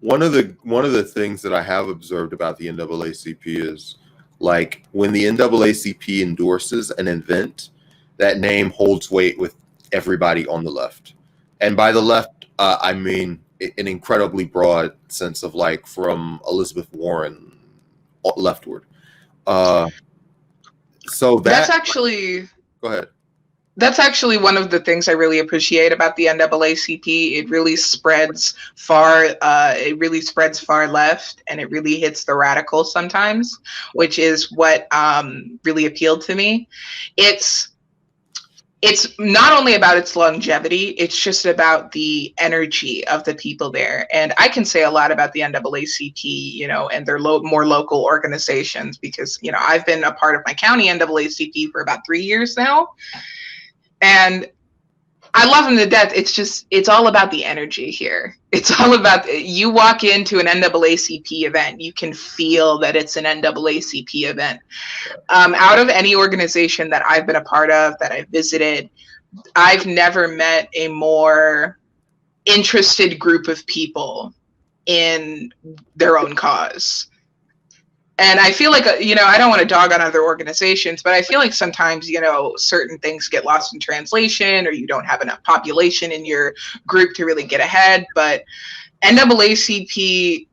One of the things that I have observed about the NAACP is, like, when the NAACP endorses an event, that name holds weight with everybody on the left. And by the left, I mean an incredibly broad sense of like from Elizabeth Warren leftward. So That's actually go ahead. That's actually one of the things I really appreciate about the NAACP. It really spreads far. It really spreads far left, and it really hits the radical sometimes, which is what really appealed to me. It's not only about its longevity, it's just about the energy of the people there. And I can say a lot about the NAACP, you know, and their more local organizations, because, you know, I've been a part of my county NAACP for about 3 years now. And I love them to death. It's all about the energy here. It's all about, you walk into an NAACP event, you can feel that it's an NAACP event. Out of any organization that I've been a part of, that I've visited, I've never met a more interested group of people in their own cause. And I feel like, you know, I don't want to dog on other organizations, but I feel like sometimes, you know, certain things get lost in translation, or you don't have enough population in your group to really get ahead. But NAACP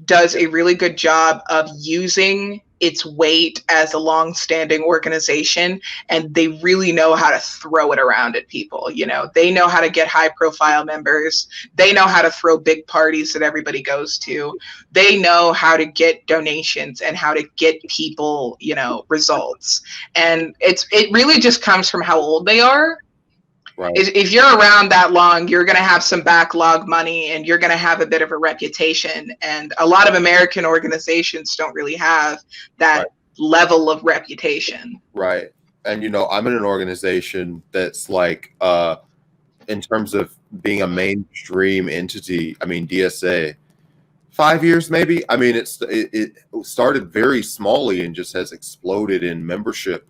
does a really good job of using its weight as a long-standing organization, and they really know how to throw it around at people. You know, they know how to get high-profile members. They know how to throw big parties that everybody goes to. They know how to get donations and how to get people, you know, results. And it really just comes from how old they are. Right. If you're around that long, you're going to have some backlog money, and you're going to have a bit of a reputation. And a lot of American organizations don't really have that level of reputation. Right. And, you know, I'm in an organization that's like, in terms of being a mainstream entity, I mean, DSA, 5 years maybe. I mean, it started very smallly and just has exploded in membership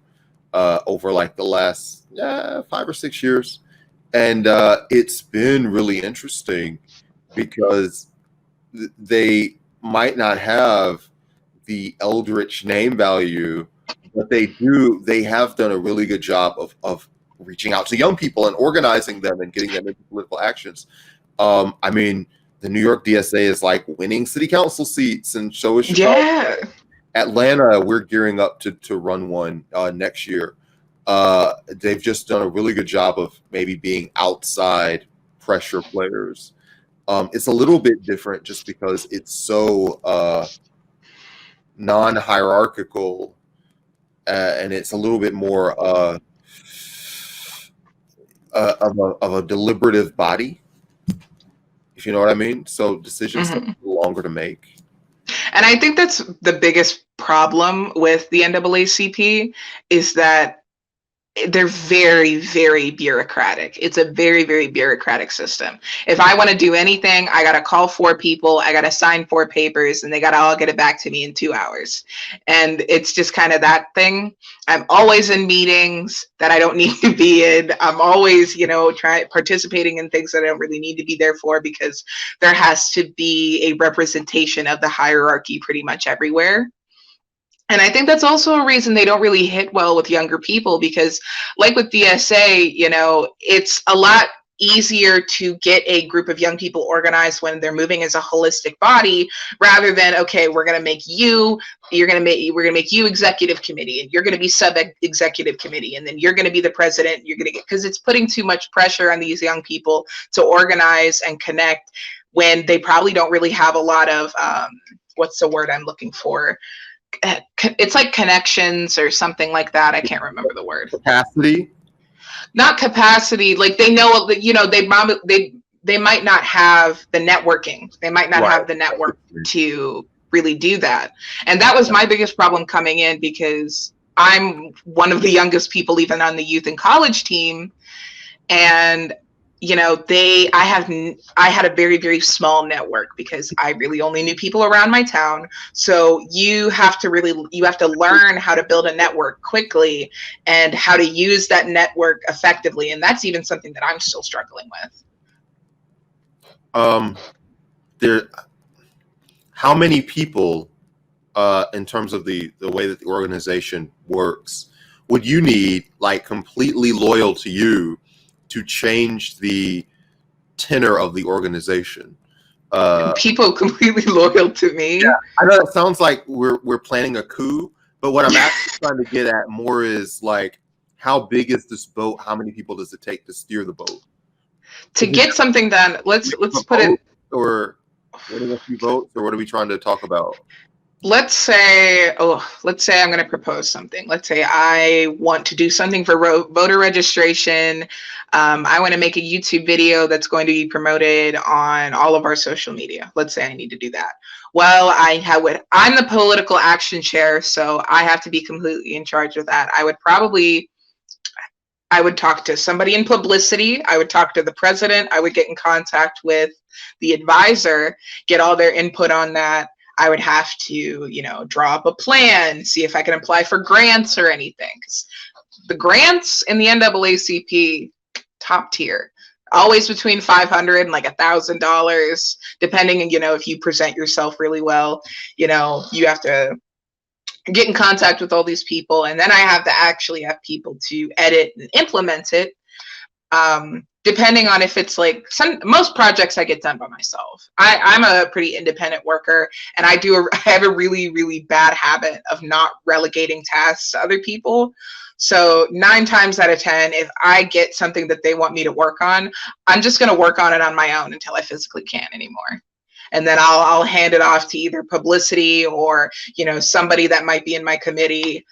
over like the last 5 or 6 years. And it's been really interesting because they might not have the eldritch name value, but they have done a really good job of reaching out to young people and organizing them and getting them into political actions. I mean, the New York DSA is like winning city council seats, and so is Chicago. Yeah. Atlanta, we're gearing up to run one next year. They've just done a really good job of maybe being outside pressure players. It's a little bit different just because it's so non-hierarchical, and it's a little bit more of a deliberative body, if you know what I mean. So decisions take longer to make. And I think that's the biggest problem with the NAACP, is that they're very, very bureaucratic. It's a very, very bureaucratic system. If I want to do anything, I got to call 4 people, I got to sign 4 papers, and they got to all get it back to me in 2 hours. And it's just kind of that thing. I'm always in meetings that I don't need to be in. I'm always, you know, participating in things that I don't really need to be there for, because there has to be a representation of the hierarchy pretty much everywhere. And I think that's also a reason they don't really hit well with younger people, because like with DSA, you know, it's a lot easier to get a group of young people organized when they're moving as a holistic body, rather than, okay, we're going to make you executive committee, and you're going to be sub-executive committee, and then you're going to be the president. You're going to get, because it's putting too much pressure on these young people to organize and connect when they probably don't really have a lot of, what's the word I'm looking for? It's like connections or something like that. I can't remember the word. Capacity? Not capacity. Like, they know that, you know, they might not have the networking. They might not have the network to really do that. And that was my biggest problem coming in, because I'm one of the youngest people even on the youth and college team. And you know, I had a very, very small network, because I really only knew people around my town. So you have to learn how to build a network quickly and how to use that network effectively. And that's even something that I'm still struggling with. How many people, in terms of the way that the organization works, would you need, like, completely loyal to you to change the tenor of the organization? People completely loyal to me. Yeah, I know it sounds like we're planning a coup, but what I'm actually trying to get at more is like, how big is this boat? How many people does it take to steer the boat? To get something done, let's put it. Or winning a few votes, or what are we trying to talk about? Let's say I'm going to propose something. Let's say I want to do something for voter registration. I want to make a YouTube video that's going to be promoted on all of our social media. Let's say I need to do that. Well, I'm the political action chair, so I have to be completely in charge of that. I would talk to somebody in publicity. I would talk to the president. I would get in contact with the advisor, get all their input on that. I would have to, draw up a plan, see if I can apply for grants or anything. 'Cause the grants in the NAACP, top tier, always between $500 and like $1,000, depending, if you present yourself really well. You have to get in contact with all these people, and then I have to actually have people to edit and implement it. Depending on if it's like most projects I get done by myself. I'm a pretty independent worker, and I have a really, really bad habit of not relegating tasks to other people. So 9 times out of 10, if I get something that they want me to work on, I'm just going to work on it on my own until I physically can't anymore. And then I'll hand it off to either publicity or, somebody that might be in my committee,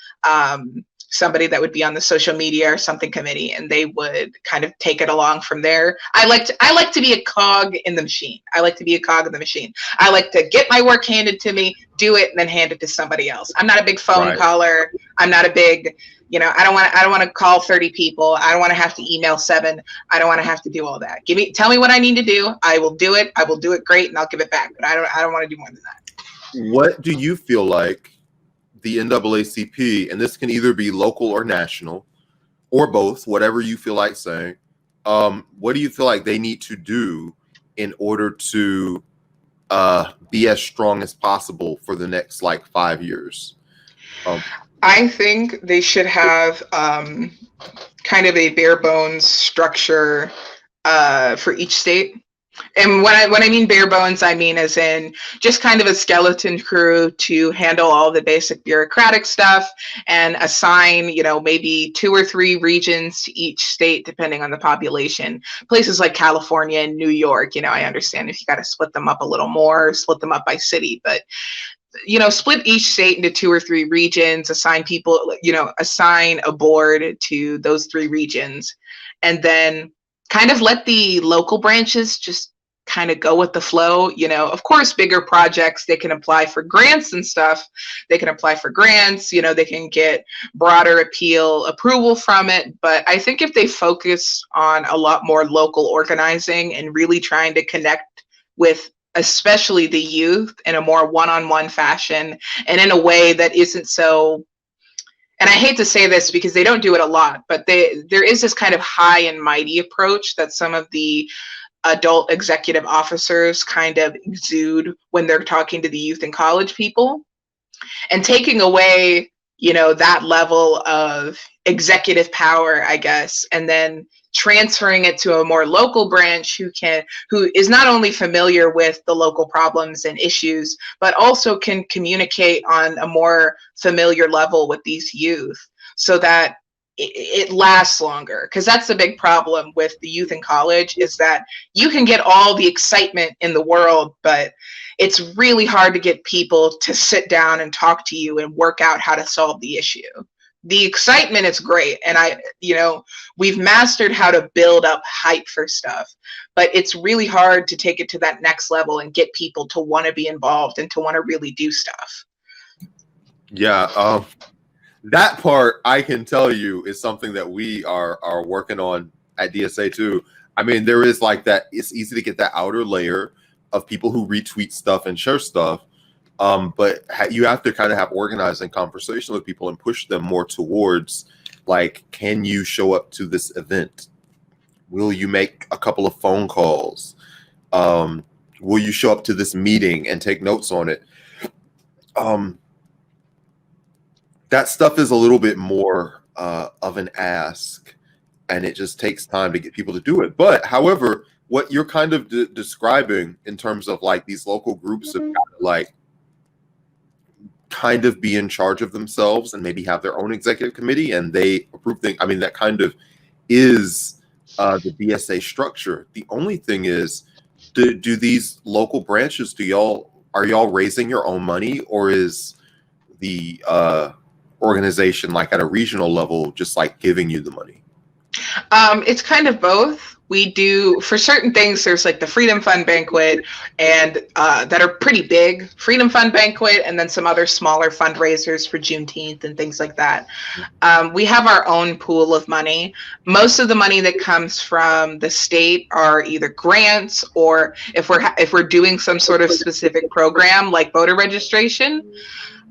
somebody that would be on the social media or something committee, and they would kind of take it along from there. I like to be a cog in the machine. I like to get my work handed to me, do it, and then hand it to somebody else. I'm not a big phone caller. I'm not a big, I don't want to call 30 people. I don't want to have to email 7. I don't want to have to do all that. Tell me what I need to do. I will do it. I will do it great, and I'll give it back. But I don't want to do more than that. What do you feel like the NAACP, and this can either be local or national, or both, whatever you feel like saying, what do you feel like they need to do in order to be as strong as possible for the next 5 years? I think they should have kind of a bare bones structure for each state. And when I mean bare bones, I mean as in just kind of a skeleton crew to handle all the basic bureaucratic stuff, and assign, maybe 2 or 3 regions to each state, depending on the population. Places like California and New York, I understand if you got to split them up a little more, split them up by city, but split each state into 2 or 3 regions, assign people, assign a board to those 3 regions, and then kind of let the local branches just kind of go with the flow. Of course, bigger projects, they can apply for grants and stuff. They can apply for grants, they can get broader approval from it. But I think if they focus on a lot more local organizing and really trying to connect with especially the youth in a more one-on-one fashion, and in a way that isn't so, and I hate to say this because they don't do it a lot, but there is this kind of high and mighty approach that some of the adult executive officers kind of exude when they're talking to the youth and college people, and taking away, that level of executive power, I guess, and then transferring it to a more local branch who is not only familiar with the local problems and issues, but also can communicate on a more familiar level with these youth, so that it lasts longer. Because that's the big problem with the youth in college, is that you can get all the excitement in the world, but it's really hard to get people to sit down and talk to you and work out how to solve the issue. The excitement is great, and we've mastered how to build up hype for stuff, but it's really hard to take it to that next level and get people to want to be involved and to want to really do stuff. Yeah, that part I can tell you is something that we are working on at DSA too. I mean, there is like that. It's easy to get that outer layer of people who retweet stuff and share stuff. But you have to kind of have organizing conversation with people and push them more towards, like, can you show up to this event? Will you make a couple of phone calls? Will you show up to this meeting and take notes on it? That stuff is a little bit more of an ask, and it just takes time to get people to do it. But however, what you're kind of describing in terms of like these local groups have got to like kind of be in charge of themselves and maybe have their own executive committee and they approve things. I mean, that kind of is the DSA structure. The only thing is, do these local branches, are y'all raising your own money, or is the organization like at a regional level just like giving you the money? It's kind of both. We do, for certain things, there's like the Freedom Fund Banquet and that are pretty big. Freedom Fund Banquet and then some other smaller fundraisers for Juneteenth and things like that. We have our own pool of money. Most of the money that comes from the state are either grants or if we're doing some sort of specific program like voter registration.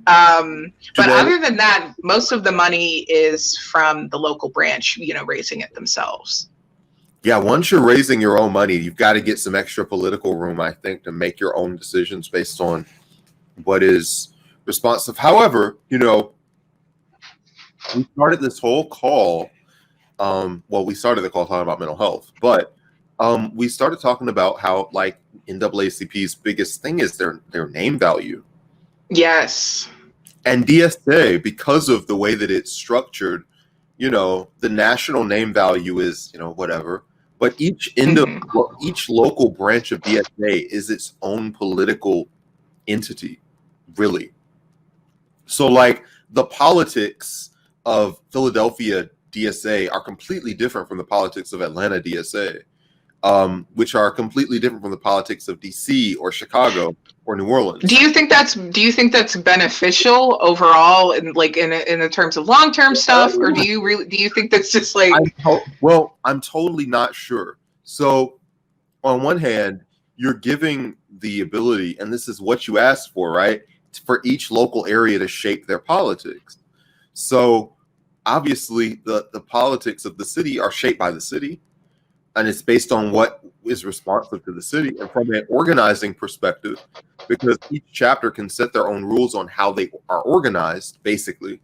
But other than that, most of the money is from the local branch, raising it themselves. Yeah, once you're raising your own money, you've got to get some extra political room, I think, to make your own decisions based on what is responsive. However, we started this whole call. We started the call talking about mental health, but we started talking about how like NAACP's biggest thing is their name value. Yes. And DSA, because of the way that it's structured, the national name value is, whatever. But each local branch of DSA is its own political entity, really. So, like, the politics of Philadelphia DSA are completely different from the politics of Atlanta DSA, which are completely different from the politics of DC or Chicago or New Orleans. Do you think that's beneficial overall in the terms of long-term stuff, or do you think that's just like? I'm totally not sure. So on one hand, you're giving the ability, and this is what you asked for, right? For each local area to shape their politics. So obviously the politics of the city are shaped by the city, and it's based on what is responsive to the city. And from an organizing perspective, because each chapter can set their own rules on how they are organized, basically,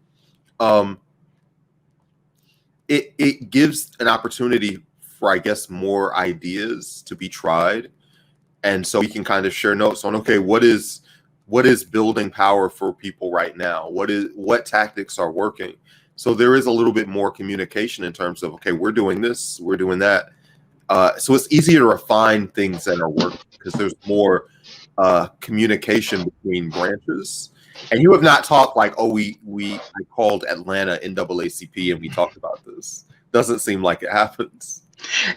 it gives an opportunity for, I guess, more ideas to be tried. And so we can kind of share notes on, okay, what is building power for people right now? What tactics are working? So there is a little bit more communication in terms of, okay, we're doing this, we're doing that. So it's easier to refine things that are working because there's more communication between branches. And you have not talked like, I called Atlanta NAACP and we talked about this. Doesn't seem like it happens.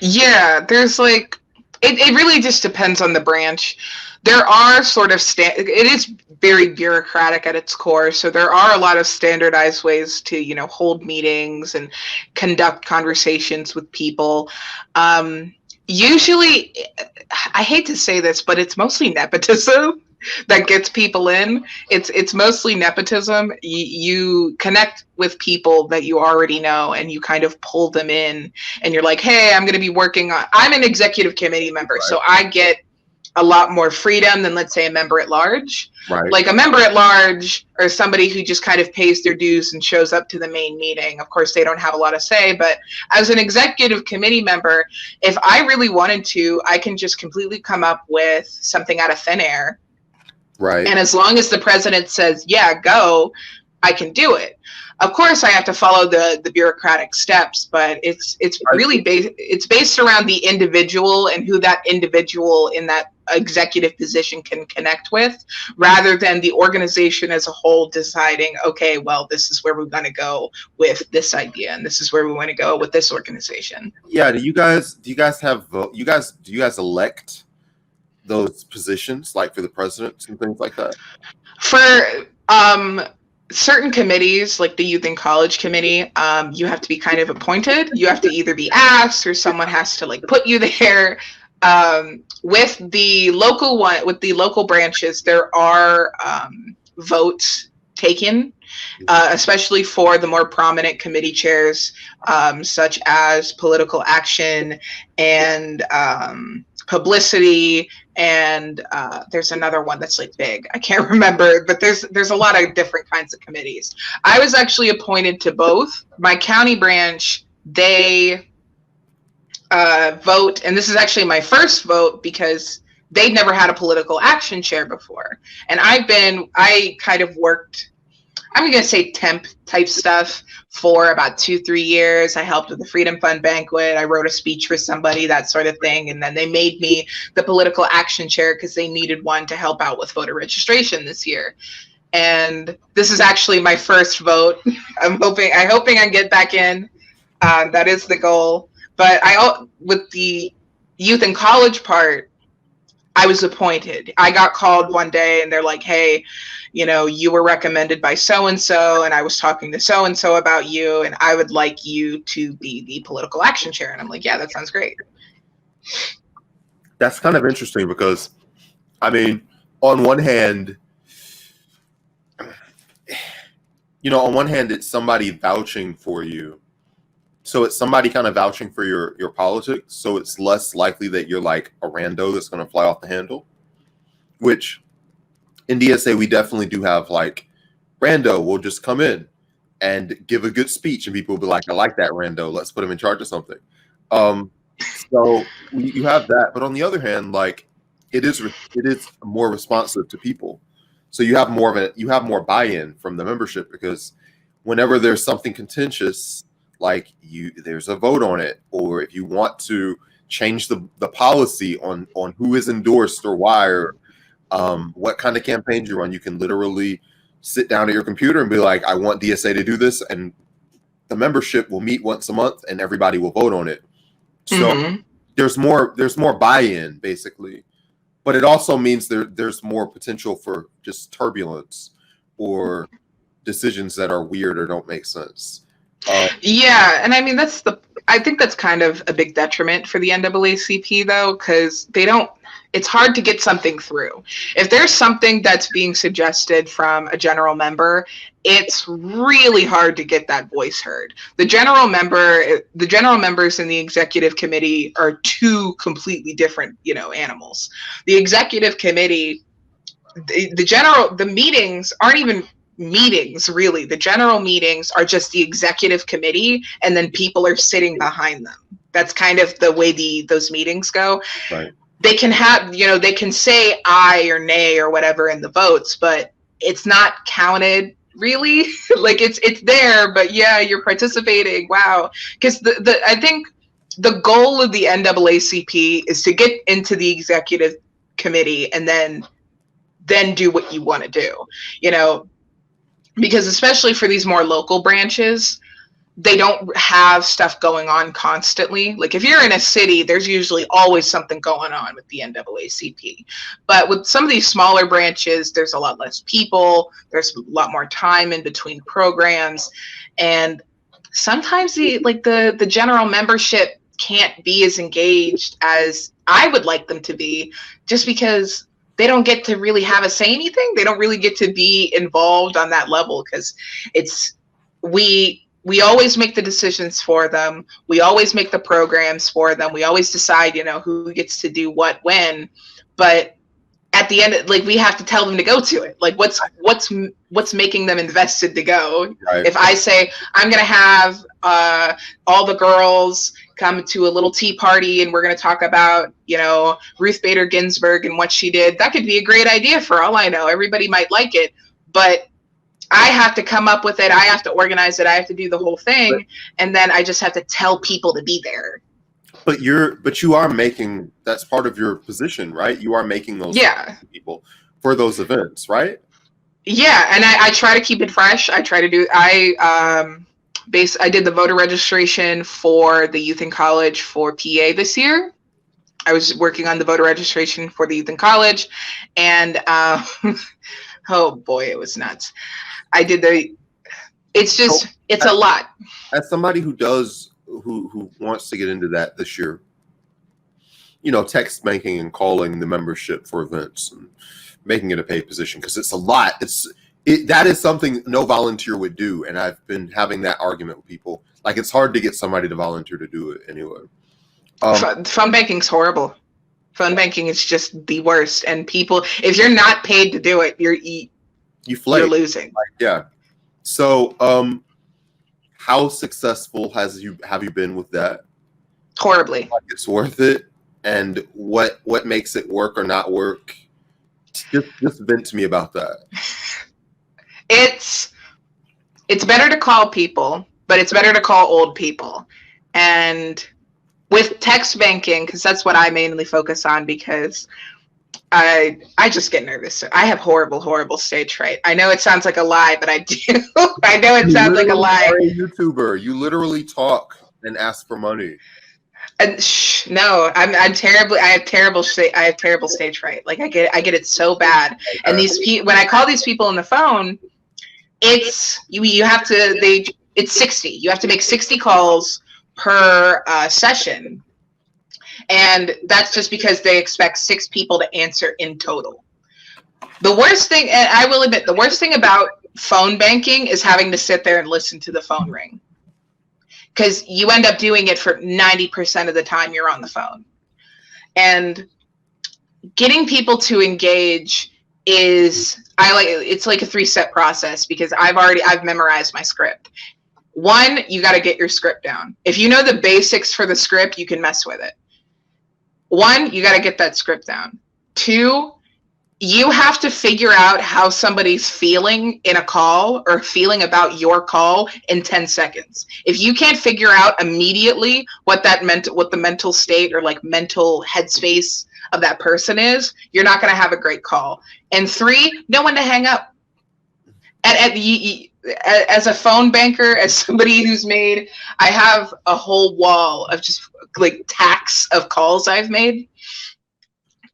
Yeah, there's like, it really just depends on the branch. There are sort of it is very bureaucratic at its core, so there are a lot of standardized ways to hold meetings and conduct conversations with people. Usually, I hate to say this, but it's mostly nepotism that gets people in. It's mostly nepotism. You connect with people that you already know and you kind of pull them in and you're like, hey, I'm going to be working on, I'm an executive committee member. Right. So I get a lot more freedom than, let's say, a member at large. Right. Like a member at large or somebody who just kind of pays their dues and shows up to the main meeting. Of course, they don't have a lot to say, but as an executive committee member, if I really wanted to, I can just completely come up with something out of thin air. Right. And as long as the president says, yeah, go, I can do it. Of course, I have to follow the bureaucratic steps, but it's really based around the individual and who that individual in that executive position can connect with, rather than the organization as a whole deciding, okay, well, this is where we're going to go with this idea, and this is where we want to go with this organization. Yeah. Do you guys have vote? Do you guys elect those positions, like for the president and things like that? For certain committees, like the Youth and College Committee, you have to be kind of appointed. You have to either be asked or someone has to like put you there. With the local branches, there are votes taken, especially for the more prominent committee chairs, such as political action and publicity, and there's another one that's like big. I can't remember, but there's a lot of different kinds of committees. I was actually appointed to both. My county branch, they vote, and this is actually my first vote because they'd never had a political action chair before. And I kind of worked, I'm going to say temp type stuff for about 2-3 years. I helped with the Freedom Fund banquet. I wrote a speech for somebody, that sort of thing. And then they made me the political action chair because they needed one to help out with voter registration this year. And this is actually my first vote. I'm hoping I get back in. That is the goal. But with the youth and college part, I was appointed. I got called one day and they're like, hey, you were recommended by so-and-so, and I was talking to so-and-so about you, and I would like you to be the political action chair. And I'm like, yeah, that sounds great. That's kind of interesting because, I mean, on one hand, it's somebody vouching for you. So it's somebody kind of vouching for your politics. So it's less likely that you're like a rando that's going to fly off the handle, which in DSA, we definitely do have like rando will just come in and give a good speech and people will be like, I like that rando. Let's put him in charge of something. So you have that. But on the other hand, like it is more responsive to people. So you have more buy-in from the membership because whenever there's something contentious, like there's a vote on it, or if you want to change the policy on who is endorsed or why, or what kind of campaigns you run, you can literally sit down at your computer and be like, I want DSA to do this, and the membership will meet once a month and everybody will vote on it. So there's more buy-in basically, but it also means there's more potential for just turbulence or decisions that are weird or don't make sense. Yeah, and I mean I think that's kind of a big detriment for the NAACP though, because it's hard to get something through. If there's something that's being suggested from a general member, it's really hard to get that voice heard. The general members in the executive committee are two completely different, animals. The executive committee, the meetings aren't even meetings really. The general meetings are just the executive committee, and then people are sitting behind them. That's kind of the way those meetings go. Right. They can have, they can say aye or nay or whatever in the votes, but it's not counted really. Like it's there, but yeah, you're participating. Wow. Because I think the goal of the NAACP is to get into the executive committee and then do what you want to do, because especially for these more local branches, they don't have stuff going on constantly. Like if you're in a city, there's usually always something going on with the NAACP. But with some of these smaller branches, there's a lot less people. There's a lot more time in between programs. And sometimes the general membership can't be as engaged as I would like them to be, just because they don't get to really have a say anything. They don't really get to be involved on that level because we always make the decisions for them. We always make the programs for them. We always decide, who gets to do what when. But at the end, like we have to tell them to go to it. Like what's making them invested to go? Right. If I say I'm going to have all the girls come to a little tea party and we're going to talk about, Ruth Bader Ginsburg and what she did, that could be a great idea for all I know. Everybody might like it, but I have to come up with it. I have to organize it. I have to do the whole thing. And then I just have to tell people to be there. But you are making, that's part of your position, right? You are making those people for those events, right? Yeah. And I try to keep it fresh. I try to do, I did the voter registration for the youth in college for PA this year. I was working on the voter registration for the youth in college, and oh boy, it was nuts. It's a lot. As somebody who wants to get into that this year, text banking and calling the membership for events and making it a paid position, because it's a lot. That is something no volunteer would do, and I've been having that argument with people. Like, it's hard to get somebody to volunteer to do it anyway. Phone banking's horrible. Phone banking is just the worst, and people, if you're not paid to do it, you're losing. Yeah. So, how successful have you been with that? Horribly. Like it's worth it, and what makes it work or not work. Just vent to me about that. It's better to call people, but it's better to call old people. And with text banking, because that's what I mainly focus on, because I just get nervous. I have horrible stage fright. I know it sounds like a lie, but I do. I know it sounds like a lie. You are a YouTuber. You literally talk and ask for money. And no, I'm terribly. I have terrible stage fright. Like I get it so bad. And when I call these people on the phone, it's you have to it's 60. You have to make 60 calls per session, and that's just because they expect 6 people to answer in total. The worst thing, and I will admit, the worst thing about phone banking is having to sit there and listen to the phone ring, because you end up doing it for 90% of the time you're on the phone. And getting people to engage it's like a 3-step process, because I've memorized my script. 1, you got to get your script down. If you know the basics for the script, you can mess with it. 1, you got to get that script down. 2, you have to figure out how somebody's feeling in a call or feeling about your call in 10 seconds. If you can't figure out immediately what the mental state or like mental headspace of that person is, you're not going to have a great call. And 3, know when to hang up. As a phone banker, as somebody I have a whole wall of just like tacks of calls I've made.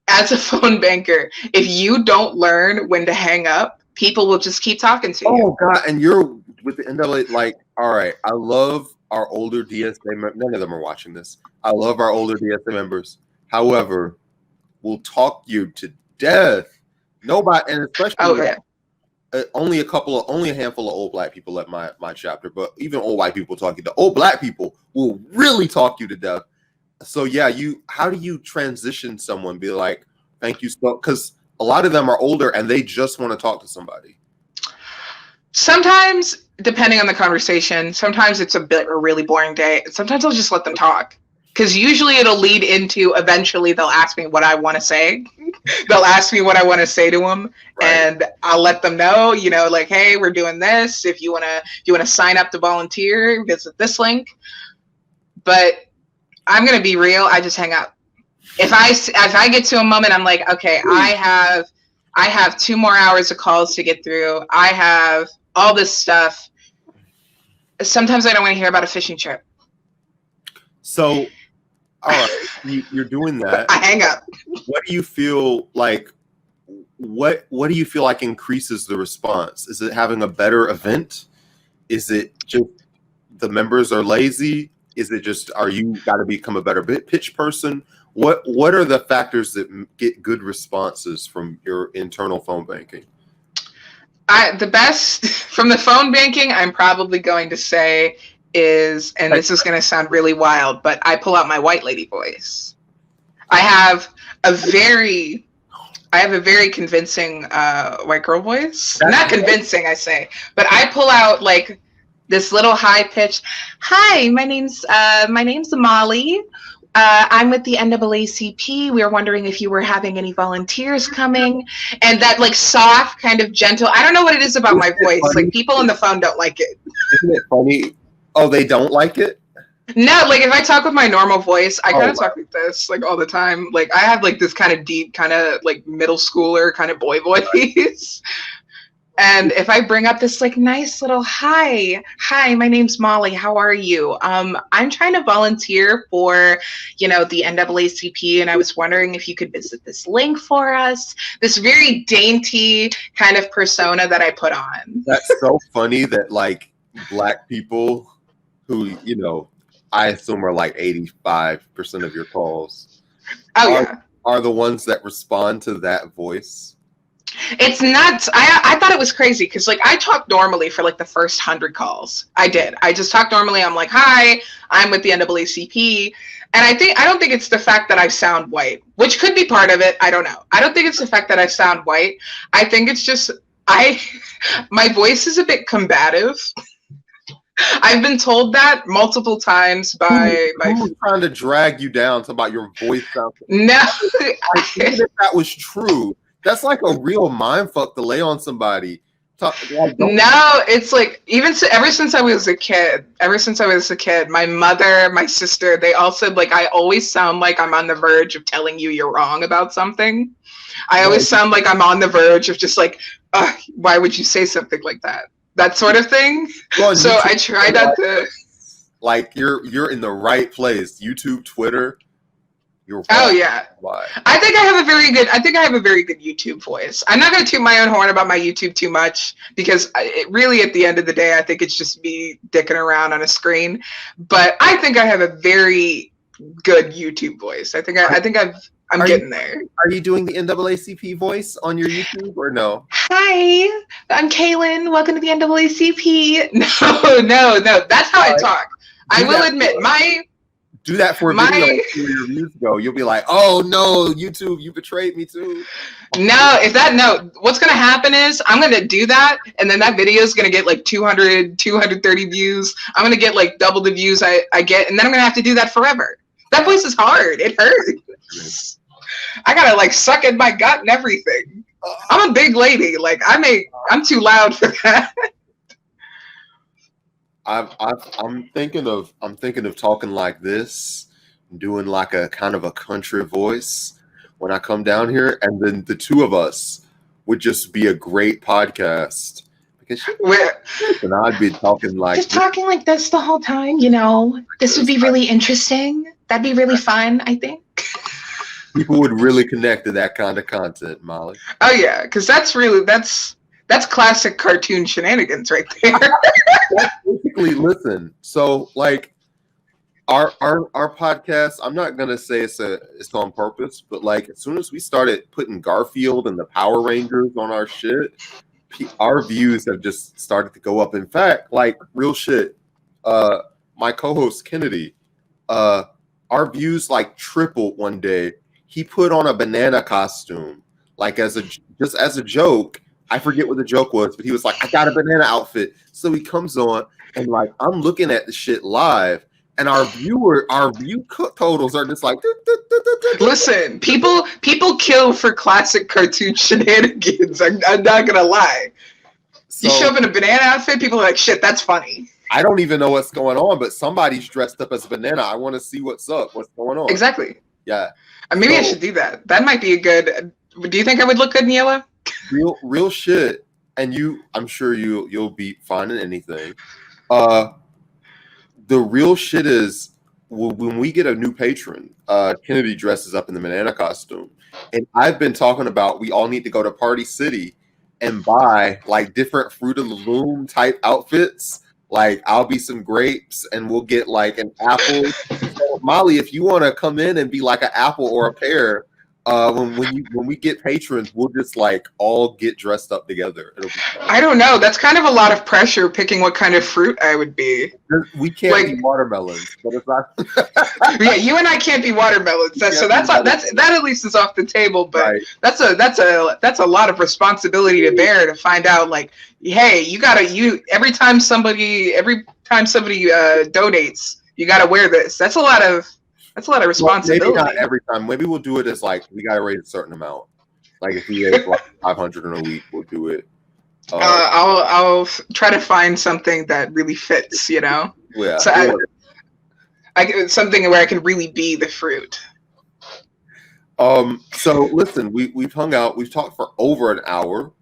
As a phone banker, if you don't learn when to hang up, people will just keep talking to you. Oh God! And you're with the NAACP, like, all right. I love our older DSA members. None of them are watching this. I love our older DSA members. However, we'll talk you to death. Nobody, and especially only a handful of old black people at my chapter. But even old white people talking to old black people will really talk you to death. So yeah, how do you transition someone? Be like, thank you, so, because a lot of them are older and they just want to talk to somebody. Sometimes, depending on the conversation, sometimes it's a really boring day. Sometimes I'll just let them talk, because usually it'll lead into eventually they'll ask me what I want to say. They'll ask me what I want to say to them, right. And I'll let them know, like, hey, we're doing this. If you wanna sign up to volunteer, visit this link. But I'm gonna be real. I just hang up. If I get to a moment, I'm like, okay, I have 2 more hours of calls to get through. I have all this stuff. Sometimes I don't want to hear about a fishing trip. So, all right, you're doing that. I hang up. What do you feel like? What do you feel like increases the response? Is it having a better event? Is it just the members are lazy? Is it just, you got to become a better pitch person? What are the factors that get good responses from your internal phone banking? The best from the phone banking, I'm probably going to say is, and this is going to sound really wild, but I pull out my white lady voice. I have a very convincing white girl voice. Not convincing, I say, but I pull out like this little high pitched, hi, my name's Molly. I'm with the NAACP. We were wondering if you were having any volunteers coming. And that like soft, kind of gentle, I don't know what it is about my voice. Funny? Like people on the phone don't like it. Isn't it funny? Oh, they don't like it? No, like if I talk with my normal voice, I kind of talk like this, like all the time. Like I have like this kind of deep, kind of like middle schooler kind of boy voice. And if I bring up this like nice little hi, my name's Molly. How are you? I'm trying to volunteer for, the NAACP, and I was wondering if you could visit this link for us. This very dainty kind of persona that I put on. That's so funny that like black people who, I assume are like 85% of your calls. Are the ones that respond to that voice. It's nuts. I thought it was crazy because like I talked normally for like the first 100 calls. I did. I just talked normally. I'm like, hi, I'm with the NAACP. And I don't think it's the fact that I sound white, which could be part of it. I don't know. I don't think it's the fact that I sound white. I think it's just my voice is a bit combative. I've been told that multiple times by who's trying to drag you down to about your voice sound. No. Like, even if that was true, that's like a real mind fuck to lay on somebody. No, it's like ever since I was a kid, my mother, my sister, they all said like I always sound like I'm on the verge of telling you you're wrong about something. I always sound like I'm on the verge of just like, why would you say something like that? That sort of thing. Well, so I try not to. Like you're in the right place. YouTube, Twitter. Oh yeah. Why? I think I have a very good YouTube voice. I'm not going to toot my own horn about my YouTube too much because really at the end of the day, I think it's just me dicking around on a screen. But I think I have a very good YouTube voice. I'm getting there. Are you doing the NAACP voice on your YouTube or no? Hi, I'm Kaylin. Welcome to the NAACP. No. That's how I talk. I will admit do that for a video where your views go. You'll be like, oh no, YouTube, you betrayed me too. No, what's going to happen is I'm going to do that. And then that video is going to get like 230 views. I'm going to get like double the views I get. And then I'm going to have to do that forever. That voice is hard. It hurts. I got to like suck in my gut and everything. I'm a big lady. Like I'm too loud for that. I'm thinking of talking like this, doing like a kind of a country voice when I come down here, and then the two of us would just be a great podcast because and I'd be talking like just talking like this the whole time. You know, this would be really interesting. That'd be really fun. I think people would really connect to that kind of content, Molly. Oh yeah, because that's classic cartoon shenanigans right there. Basically, listen. So, like, our podcast. I'm not gonna say it's on purpose, but like, as soon as we started putting Garfield and the Power Rangers on our shit, our views have just started to go up. In fact, like real shit. My co-host Kennedy, our views like tripled one day. He put on a banana costume, like as a joke. I forget what the joke was, but he was like, I got a banana outfit. So he comes on and like, I'm looking at the shit live and our view totals are just like, listen, people kill for classic cartoon shenanigans. I'm not going to lie. So, you show up in a banana outfit, people are like, shit, that's funny. I don't even know what's going on, but somebody's dressed up as a banana. I want to see what's going on. Exactly. Yeah. Maybe I should do that. That might be a good, do you think I would look good in yellow? Real shit, and I'm sure you'll be fine in anything. The real shit is when we get a new patron, Kennedy dresses up in the banana costume, and I've been talking about we all need to go to Party City and buy like different Fruit of the Loom type outfits. Like I'll be some grapes, and we'll get like an apple. So, Molly, if you want to come in and be like an apple or a pear. When we get patrons, we'll just like all get dressed up together. It'll be fun. I don't know. That's kind of a lot of pressure picking what kind of fruit I would be. We can't be watermelons, but it's not. Yeah, you and I can't be watermelons. That at least is off the table. But right. That's a lot of responsibility to bear to find out. Like, hey, every time somebody donates, you gotta wear this. That's a lot of responsibility. Well, maybe not every time. Maybe we'll do it as like we gotta raise a certain amount. Like if we raise like 500 in a week, we'll do it. I'll try to find something that really fits. You know. Yeah. So something where I can really be the fruit. So listen, we've hung out. We've talked for over an hour.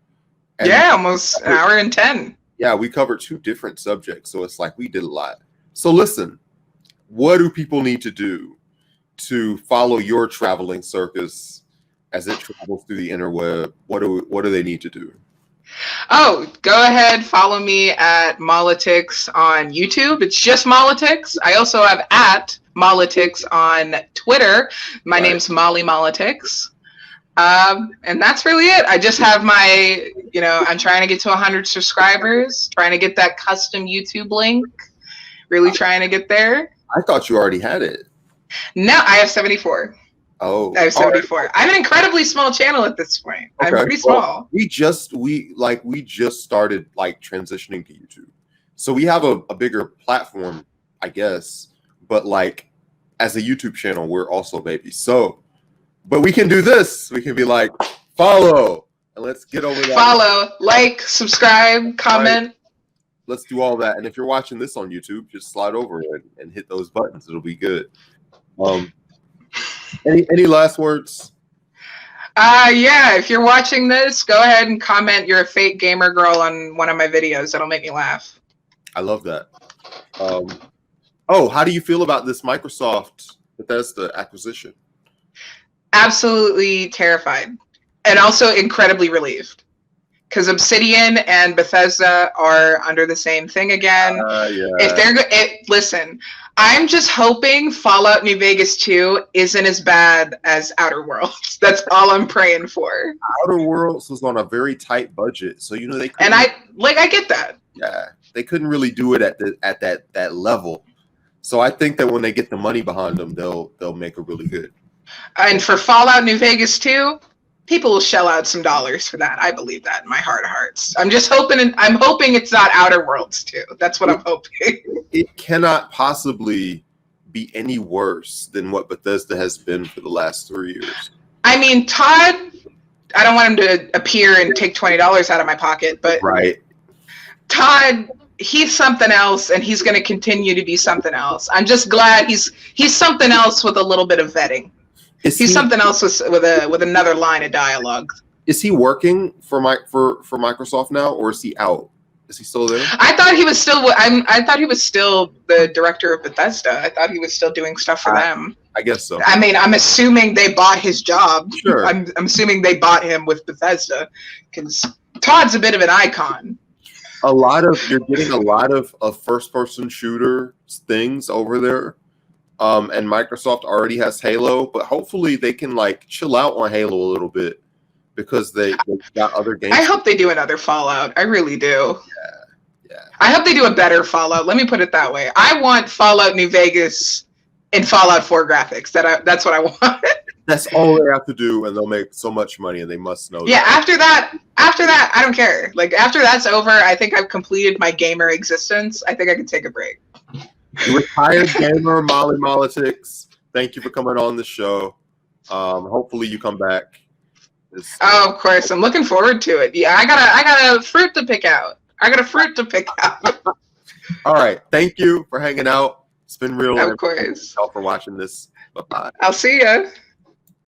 Yeah, almost an hour and 10. Yeah, we covered 2 different subjects, so it's like we did a lot. So listen, what do people need to do to follow your traveling circus as it travels through the interweb? What do they need to do? Oh, go ahead, follow me at Molotics on YouTube. It's just Molotics. I also have at Molotics on Twitter. My name's Molly Molotics. And that's really it. I just have I'm trying to get to 100 subscribers, trying to get that custom YouTube link, really trying to get there. I thought you already had it. No, I have 74. Oh, I have 74. Right. I'm an incredibly small channel at this point. Okay. I'm pretty small. We just started like transitioning to YouTube. So we have a bigger platform, I guess, but like as a YouTube channel, we're also babies. So, but we can do this. We can be like, follow, and let's get over that. Follow, like, subscribe, comment. Right. Let's do all that. And if you're watching this on YouTube, just slide over and hit those buttons. It'll be good. Any last words? Yeah, if you're watching this, go ahead and comment you're a fake gamer girl on one of my videos. That'll make me laugh. I love that. How do you feel about this Microsoft Bethesda acquisition? Absolutely terrified, and also incredibly relieved, because Obsidian and Bethesda are under the same thing again. Yeah. If they're listen, I'm just hoping Fallout New Vegas 2 isn't as bad as Outer Worlds. That's all I'm praying for. Outer Worlds was on a very tight budget, so they couldn't, and I get that. Yeah, they couldn't really do it at that level. So I think that when they get the money behind them, they'll make a really good. And for Fallout New Vegas 2, people will shell out some dollars for that. I believe that in my heart of hearts. I'm just hoping. I'm hoping it's not Outer Worlds 2. That's what I'm hoping. It cannot possibly be any worse than what Bethesda has been for the last 3 years. I mean, Todd, I don't want him to appear and take $20 out of my pocket, but right. Todd, he's something else, and he's going to continue to be something else. I'm just glad he's something else with a little bit of vetting. He's something else with another line of dialogue. Is he working for Microsoft now, or is he out? Is he still there? I thought he was still. I thought he was still the director of Bethesda. I thought he was still doing stuff for them. I guess so. I mean, I'm assuming they bought his job. Sure. I'm assuming they bought him with Bethesda, because Todd's a bit of an icon. You're getting a lot of first-person shooter things over there. And Microsoft already has Halo, but hopefully they can like chill out on Halo a little bit, because they got other games. I hope they do another Fallout. I really do. Yeah. I hope they do a better Fallout. Let me put it that way. I want Fallout New Vegas in Fallout 4 graphics. That's what I want. That's all they have to do, and they'll make so much money, and they must know. Yeah. After that, I don't care. Like after that's over, I think I've completed my gamer existence. I think I can take a break. Retired gamer Molotics, thank you for coming on the show. Hopefully you come back. Of course, I'm looking forward to it. Yeah, I got a fruit to pick out. All right, thank you for hanging out. It's been real. Of course. Thank you all for watching this. Bye-bye. I'll see ya.